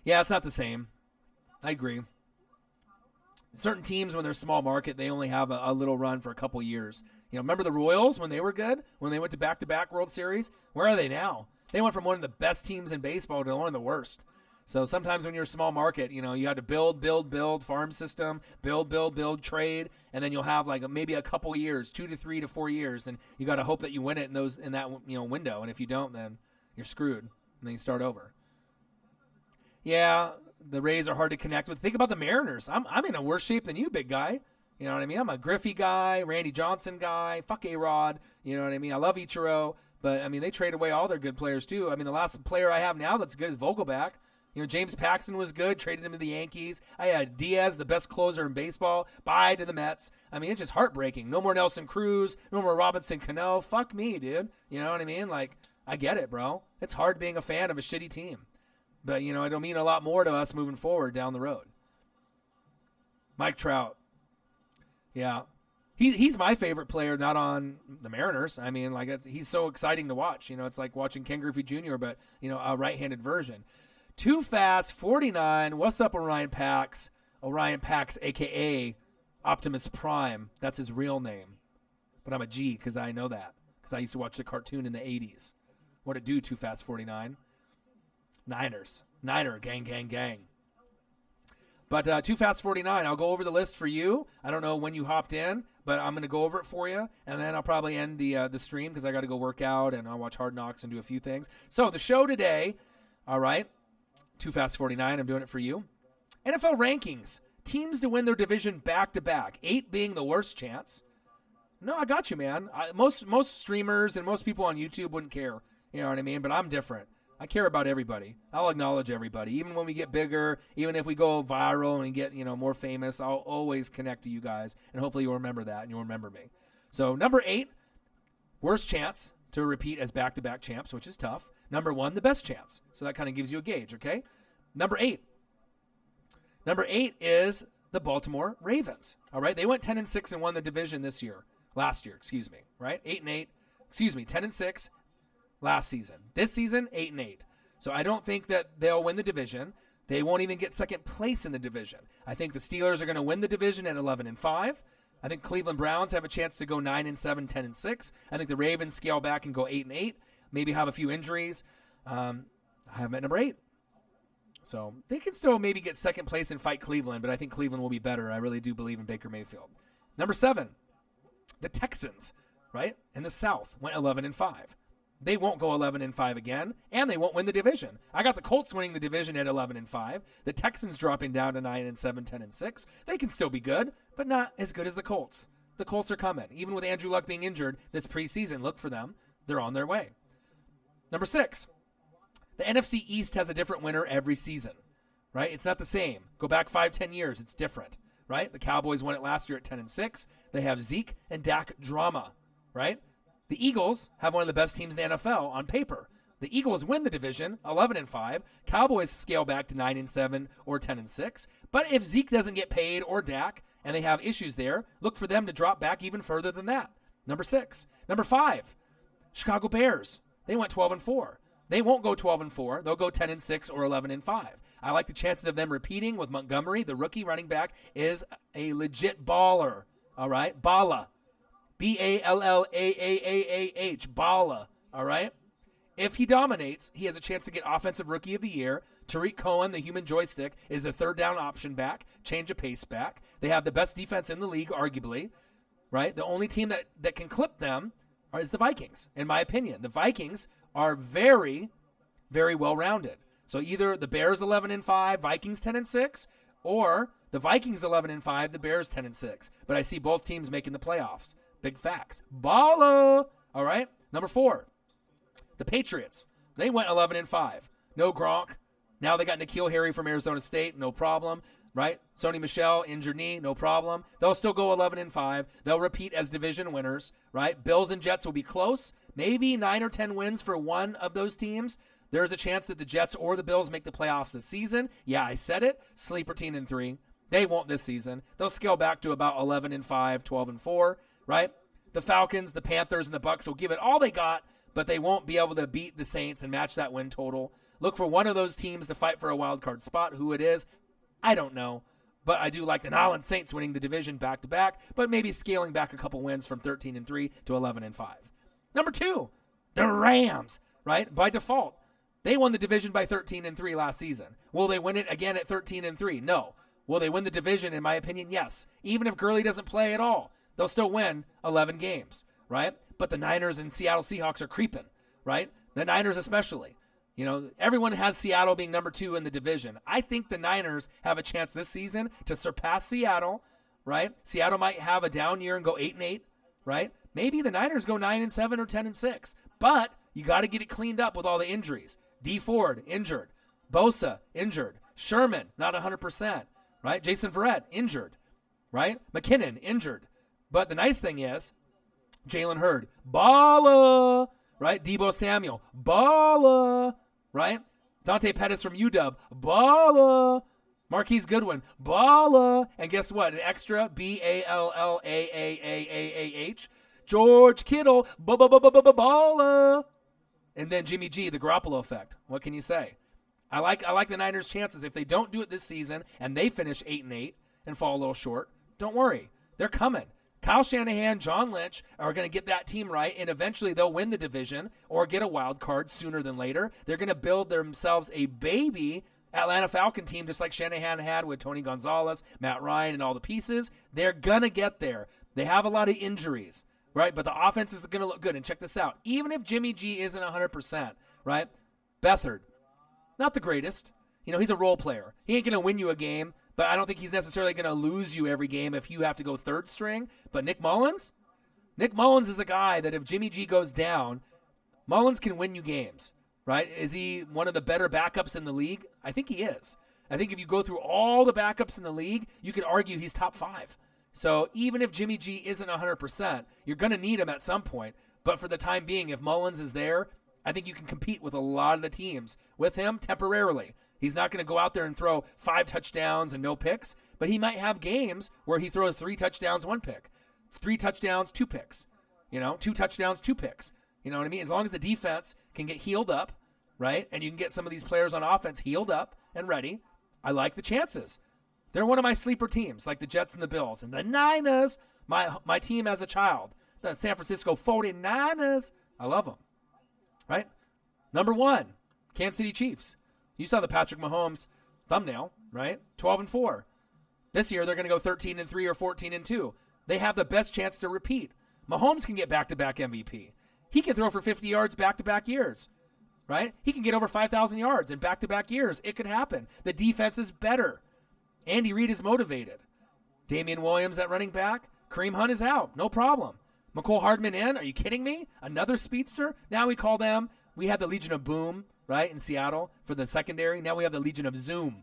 Yeah, it's not the same. I agree. Certain teams, when they're small market, they only have a little run for a couple years. Remember the Royals when they were good? When they went to back-to-back World Series? Where are they now? They went from one of the best teams in baseball to one of the worst. So sometimes when you're a small market, you had to build, farm system, build, trade, and then you'll have like maybe a couple years, 2 to 3 to 4 years, and you got to hope that you win it in that window. And if you don't, then you're screwed, and then you start over. Yeah, the Rays are hard to connect with. Think about the Mariners. I'm in a worse shape than you, big guy. You know what I mean? I'm a Griffey guy, Randy Johnson guy, fuck A-Rod. You know what I mean? I love Ichiro. But, they trade away all their good players, too. The last player I have now that's good is Vogelback. James Paxton was good, traded him to the Yankees. I had Diaz, the best closer in baseball, bye to the Mets. It's just heartbreaking. No more Nelson Cruz, no more Robinson Cano. Fuck me, dude. You know what I mean? Like, I get it, bro. It's hard being a fan of a shitty team. But, it'll mean a lot more to us moving forward down the road. Mike Trout. Yeah. He's my favorite player, not on the Mariners. He's so exciting to watch. It's like watching Ken Griffey Jr., but, a right-handed version. Too Fast, 49. What's up, Orion Pax? Orion Pax, a.k.a. Optimus Prime. That's his real name. But I'm a G because I know that. Because I used to watch the cartoon in the 80s. What it do, Too Fast, 49? Niners. Niner, gang. But Too Fast 49, I'll go over the list for you. I don't know when you hopped in, but I'm going to go over it for you, and then I'll probably end the stream because I got to go work out, and I'll watch Hard Knocks and do a few things. So the show today, all right, Too Fast 49, I'm doing it for you. NFL rankings, teams to win their division back-to-back, 8 being the worst chance. No, I got you, man. Most streamers and most people on YouTube wouldn't care, you know what I mean, but I'm different. I care about everybody. I'll acknowledge everybody. Even when we get bigger, even if we go viral and we get, more famous, I'll always connect to you guys. And hopefully you'll remember that and you'll remember me. So number 8, worst chance to repeat as back-to-back champs, which is tough. Number 1, the best chance. So that kind of gives you a gauge, okay? Number 8. Number 8 is the Baltimore Ravens. All right? They went 10-6 and won the division last year, right? 8-8, 10-6. Last season. This season, 8-8. So I don't think that they'll win the division. They won't even get second place in the division. I think the Steelers are going to win the division at 11-5. I think Cleveland Browns have a chance to go 9-7, 10-6. I think the Ravens scale back and go 8-8. Maybe have a few injuries. I have them at number 8. So they can still maybe get second place and fight Cleveland, but I think Cleveland will be better. I really do believe in Baker Mayfield. Number 7, the Texans, right? In the South went 11-5. They won't go 11-5 again, and they won't win the division. I got the Colts winning the division at 11-5. The Texans dropping down to 9-7, 10-6. They can still be good, but not as good as the Colts. The Colts are coming. Even with Andrew Luck being injured this preseason, look for them. They're on their way. Number 6, the NFC East has a different winner every season, right? It's not the same. Go back 5-10 years. It's different, right? The Cowboys won it last year at 10-6. They have Zeke and Dak drama, right? The Eagles have one of the best teams in the NFL on paper. The Eagles win the division, 11-5. Cowboys scale back to 9-7 or 10-6. But if Zeke doesn't get paid or Dak, and they have issues there, look for them to drop back even further than that. Number 6. Number 5, Chicago Bears. They went 12-4. They won't go 12-4. They'll go 10-6 or 11-5. I like the chances of them repeating with Montgomery. The rookie running back is a legit baller. All right? Balla. Ballaah. Balla. All right? If he dominates, he has a chance to get Offensive Rookie of the Year. Tariq Cohen, the human joystick, is the third down option back, change of pace back. They have the best defense in the league, arguably. Right? The only team that can clip them is the Vikings, in my opinion. The Vikings are very, very well-rounded. So either the Bears 11-5, Vikings 10-6, or the Vikings 11-5, the Bears 10-6. But I see both teams making the playoffs. Big facts. Balla! All right? Number 4, the Patriots. They went 11-5. No Gronk. Now they got N'Keal Harry from Arizona State. No problem. Right? Sony Michel, injured knee, no problem. They'll still go 11-5. They'll repeat as division winners, right? Bills and Jets will be close. Maybe 9 or 10 wins for one of those teams. There's a chance that the Jets or the Bills make the playoffs this season. Yeah, I said it. Sleeper team in 3. They won't this season. They'll scale back to about 11-5, 12-4, right? The Falcons, the Panthers, and the Bucs will give it all they got, but they won't be able to beat the Saints and match that win total. Look for one of those teams to fight for a wild card spot. Who it is, I don't know, but I do like the New Orleans Saints winning the division back-to-back, but maybe scaling back a couple wins from 13-3 to 11-5. Number 2, the Rams, right? By default, they won the division by 13-3 last season. Will they win it again at 13-3? No. Will they win the division? In my opinion, yes. Even if Gurley doesn't play at all, they'll still win 11 games, right? But the Niners and Seattle Seahawks are creeping, right? The Niners especially. You know, everyone has Seattle being number 2 in the division. I think the Niners have a chance this season to surpass Seattle, right? Seattle might have a down year and go 8-8, right? Maybe the Niners go 9-7 or 10-6. But you got to get it cleaned up with all the injuries. D Ford, injured. Bosa, injured. Sherman, not 100%, right? Jason Verrett, injured, right? McKinnon, injured. But the nice thing is, Jalen Hurd, balla, right? Deebo Samuel, balla, right? Dante Pettis from UW, balla. Marquise Goodwin, balla. And guess what? An extra, Ballaah. George Kittle, balla. And then Jimmy G, the Garoppolo effect. What can you say? I like the Niners' chances. If they don't do it this season and they finish 8-8 and fall a little short, don't worry. They're coming. Kyle Shanahan, John Lynch are going to get that team right, and eventually they'll win the division or get a wild card sooner than later. They're going to build themselves a baby Atlanta Falcon team just like Shanahan had with Tony Gonzalez, Matt Ryan, and all the pieces. They're going to get there. They have a lot of injuries, right? But the offense is going to look good. And check this out. Even if Jimmy G isn't 100%, right? Beathard, not the greatest. You know, he's a role player. He ain't going to win you a game, but I don't think he's necessarily going to lose you every game if you have to go third string. But Nick Mullins is a guy that if Jimmy G goes down, Mullins can win you games, right? Is he one of the better backups in the league? I think he is. I think if you go through all the backups in the league, you could argue he's top 5. So even if Jimmy G isn't 100%, you're going to need him at some point. But for the time being, if Mullins is there, I think you can compete with a lot of the teams with him temporarily. He's not going to go out there and throw 5 touchdowns and no picks, but he might have games where he throws 3 touchdowns, 1 pick, 3 touchdowns, 2 picks, 2 touchdowns, 2 picks. You know what I mean? As long as the defense can get healed up, right, and you can get some of these players on offense healed up and ready, I like the chances. They're one of my sleeper teams, like the Jets and the Bills. And the Niners, My team as a child, the San Francisco 49ers. I love them, right? Number 1, Kansas City Chiefs. You saw the Patrick Mahomes thumbnail, right? 12-4. This year they're going to go 13-3 or 14-2. They have the best chance to repeat. Mahomes can get back-to-back MVP. He can throw for 50 yards back-to-back years, right? He can get over 5,000 yards in back-to-back years. It could happen. The defense is better. Andy Reid is motivated. Damian Williams at running back. Kareem Hunt is out. No problem. McCole Hardman in. Are you kidding me? Another speedster? Now we call them. We had the Legion of Boom, right, in Seattle for the secondary. Now we have the Legion of Zoom.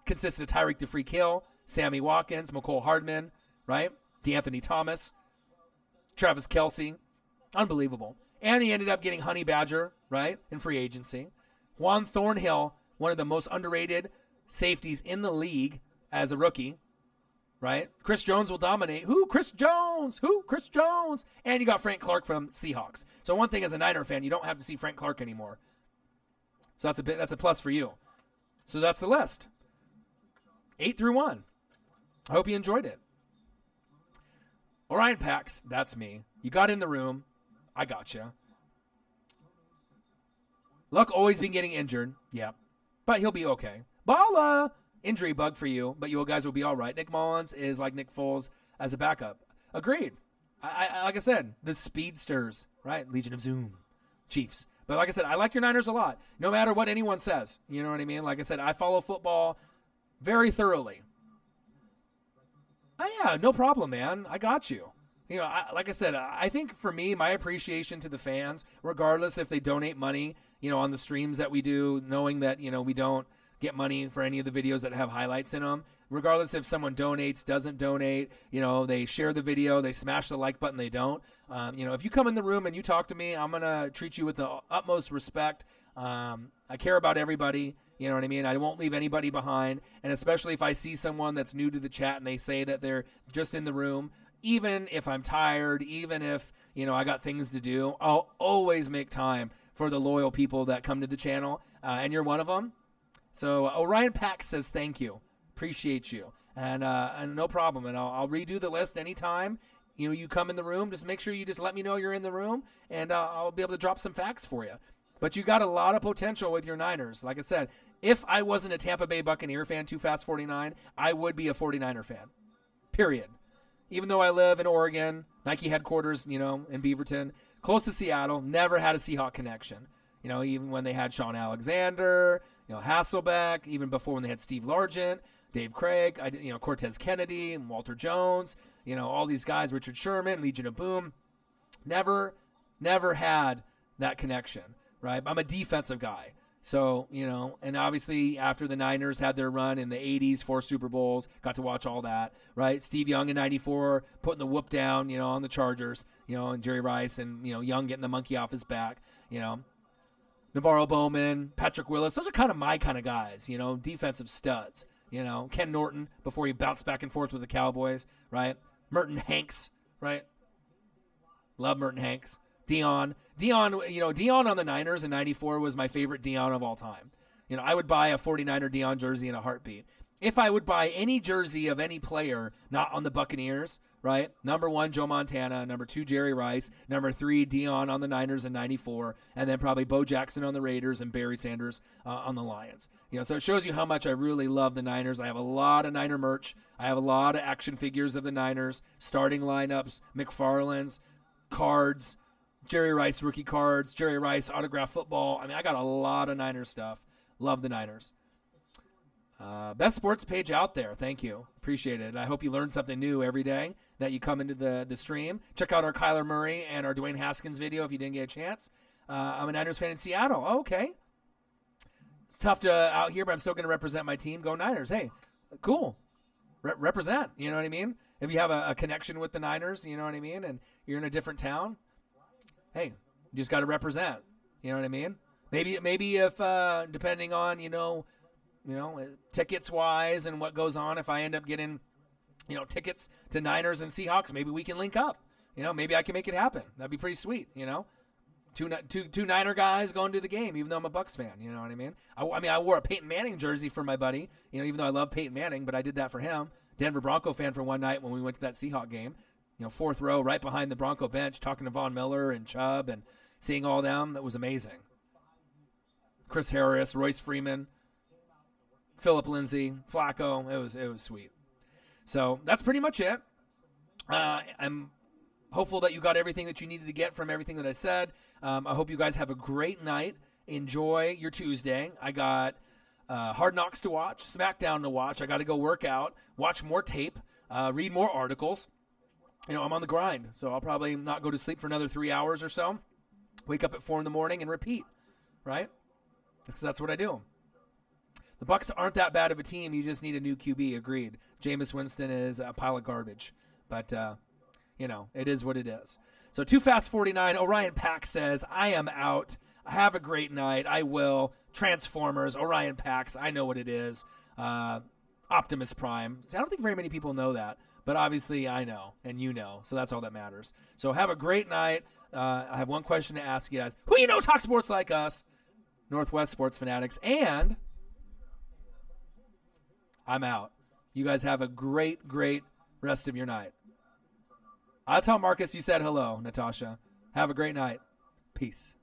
Consists of Tyreek the Freak Hill, Sammy Watkins, McCole Hardman, right? DeAnthony Thomas, Travis Kelce. Unbelievable. And he ended up getting Honey Badger, right, in free agency. Juan Thornhill, one of the most underrated safeties in the league as a rookie, right? Chris Jones will dominate. Who? Chris Jones. Who? Chris Jones. And you got Frank Clark from Seahawks. So one thing as a Niner fan, you don't have to see Frank Clark anymore. So that's a plus for you. So that's the list. 8-1. I hope you enjoyed it. Orion Pax, that's me. You got in the room. I got you. Luck always been getting injured. Yeah. But he'll be okay. Balla! Injury bug for you, but you guys will be all right. Nick Mullins is like Nick Foles as a backup. Agreed. I like I said, the speedsters, right? Legion of Zoom. Chiefs. But like I said, I like your Niners a lot. No matter what anyone says. You know what I mean? Like I said, I follow football very thoroughly. Oh, yeah, no problem, man. I got you. You know, like I said, I think for me, my appreciation to the fans, regardless if they donate money, you know, on the streams that we do, knowing that, you know, we don't get money for any of the videos that have highlights in them, regardless if someone donates, doesn't donate, you know, they share the video, they smash the like button, they don't. You know, if you come in the room and you talk to me, I'm going to treat you with the utmost respect. I care about everybody. You know what I mean? I won't leave anybody behind. And especially if I see someone that's new to the chat and they say that they're just in the room, even if I'm tired, even if, you know, I got things to do, I'll always make time for the loyal people that come to the channel. And you're one of them. So Orion Pax says thank you. Appreciate you. And no problem. And I'll redo the list anytime. You know, you come in the room, just make sure you just let me know you're in the room, and I'll be able to drop some facts for you. But you got a lot of potential with your Niners. Like I said, if I wasn't a Tampa Bay Buccaneer fan, Too Fast 49, I would be a 49er fan. Period. Even though I live in Oregon, Nike headquarters, you know, in Beaverton, close to Seattle, never had a Seahawk connection. You know, even when they had Sean Alexander, you know, Hasselbeck, even before when they had Steve Largent, Dave Craig, you know, Cortez Kennedy, and Walter Jones, you know, all these guys, Richard Sherman, Legion of Boom, never had that connection, right? I'm a defensive guy. So, you know, and obviously after the Niners had their run in the 80s, 4 Super Bowls, got to watch all that, right? Steve Young in 94, putting the whoop down, you know, on the Chargers, you know, and Jerry Rice and, you know, Young getting the monkey off his back, you know. Navarro Bowman, Patrick Willis, those are kind of my kind of guys, you know, defensive studs, you know. Ken Norton before he bounced back and forth with the Cowboys, right? Merton Hanks, right? Love Merton Hanks. Dion, you know, Dion on the Niners in 94 was my favorite Dion of all time. You know, I would buy a 49er Dion jersey in a heartbeat. If I would buy any jersey of any player not on the Buccaneers, right? Number 1, Joe Montana. Number 2, Jerry Rice. Number 3, Dion on the Niners in 94. And then probably Bo Jackson on the Raiders and Barry Sanders on the Lions. You know, so it shows you how much I really love the Niners. I have a lot of Niner merch. I have a lot of action figures of the Niners, starting lineups, McFarland's, cards, Jerry Rice rookie cards, Jerry Rice autograph football. I mean, I got a lot of Niners stuff. Love the Niners. Best sports page out there. Thank you. Appreciate it. I hope you learn something new every day that you come into the stream. Check out our Kyler Murray and our Dwayne Haskins video if you didn't get a chance. I'm a Niners fan in Seattle. Oh, okay. It's tough to out here, but I'm still going to represent my team. Go Niners. Hey, cool. Represent. You know what I mean? If you have a connection with the Niners, you know what I mean, and you're in a different town, hey, you just got to represent. You know what I mean? Maybe if depending on you know tickets wise and what goes on, if I end up getting tickets to Niners and Seahawks, maybe we can link up. You know, maybe I can make it happen. That'd be pretty sweet. You know, two Niner guys going to the game, even though I'm a Bucs fan. You know what I mean? I wore a Peyton Manning jersey for my buddy. You know, even though I love Peyton Manning, but I did that for him. Denver Bronco fan for one night when we went to that Seahawk game. Fourth row, right behind the Bronco bench, talking to Von Miller and Chubb and seeing all them. That was amazing. Chris Harris, Royce Freeman, Phillip Lindsay, Flacco. It was sweet. So that's pretty much it. I'm hopeful that you got everything that you needed to get from everything that I said. I hope you guys have a great night. Enjoy your Tuesday. I got Hard Knocks to watch, SmackDown to watch. I got to go work out, watch more tape, read more articles. I'm on the grind, so I'll probably not go to sleep for another 3 hours or so. Wake up at 4 in the morning and repeat, right? Because that's what I do. The Bucs aren't that bad of a team. You just need a new QB. Agreed. Jameis Winston is a pile of garbage. But, it is what it is. So, Too Fast 49, Orion Pax says, I am out. Have a great night. I will. Transformers, Orion Pax, I know what it is. Optimus Prime. See, I don't think very many people know that. But obviously I know, and you know. So that's all that matters. So have a great night. I have one question to ask you guys. Who talk sports like us? Northwest Sports Fanatics. And I'm out. You guys have a great, great rest of your night. I'll tell Marcus you said hello, Natasha. Have a great night. Peace.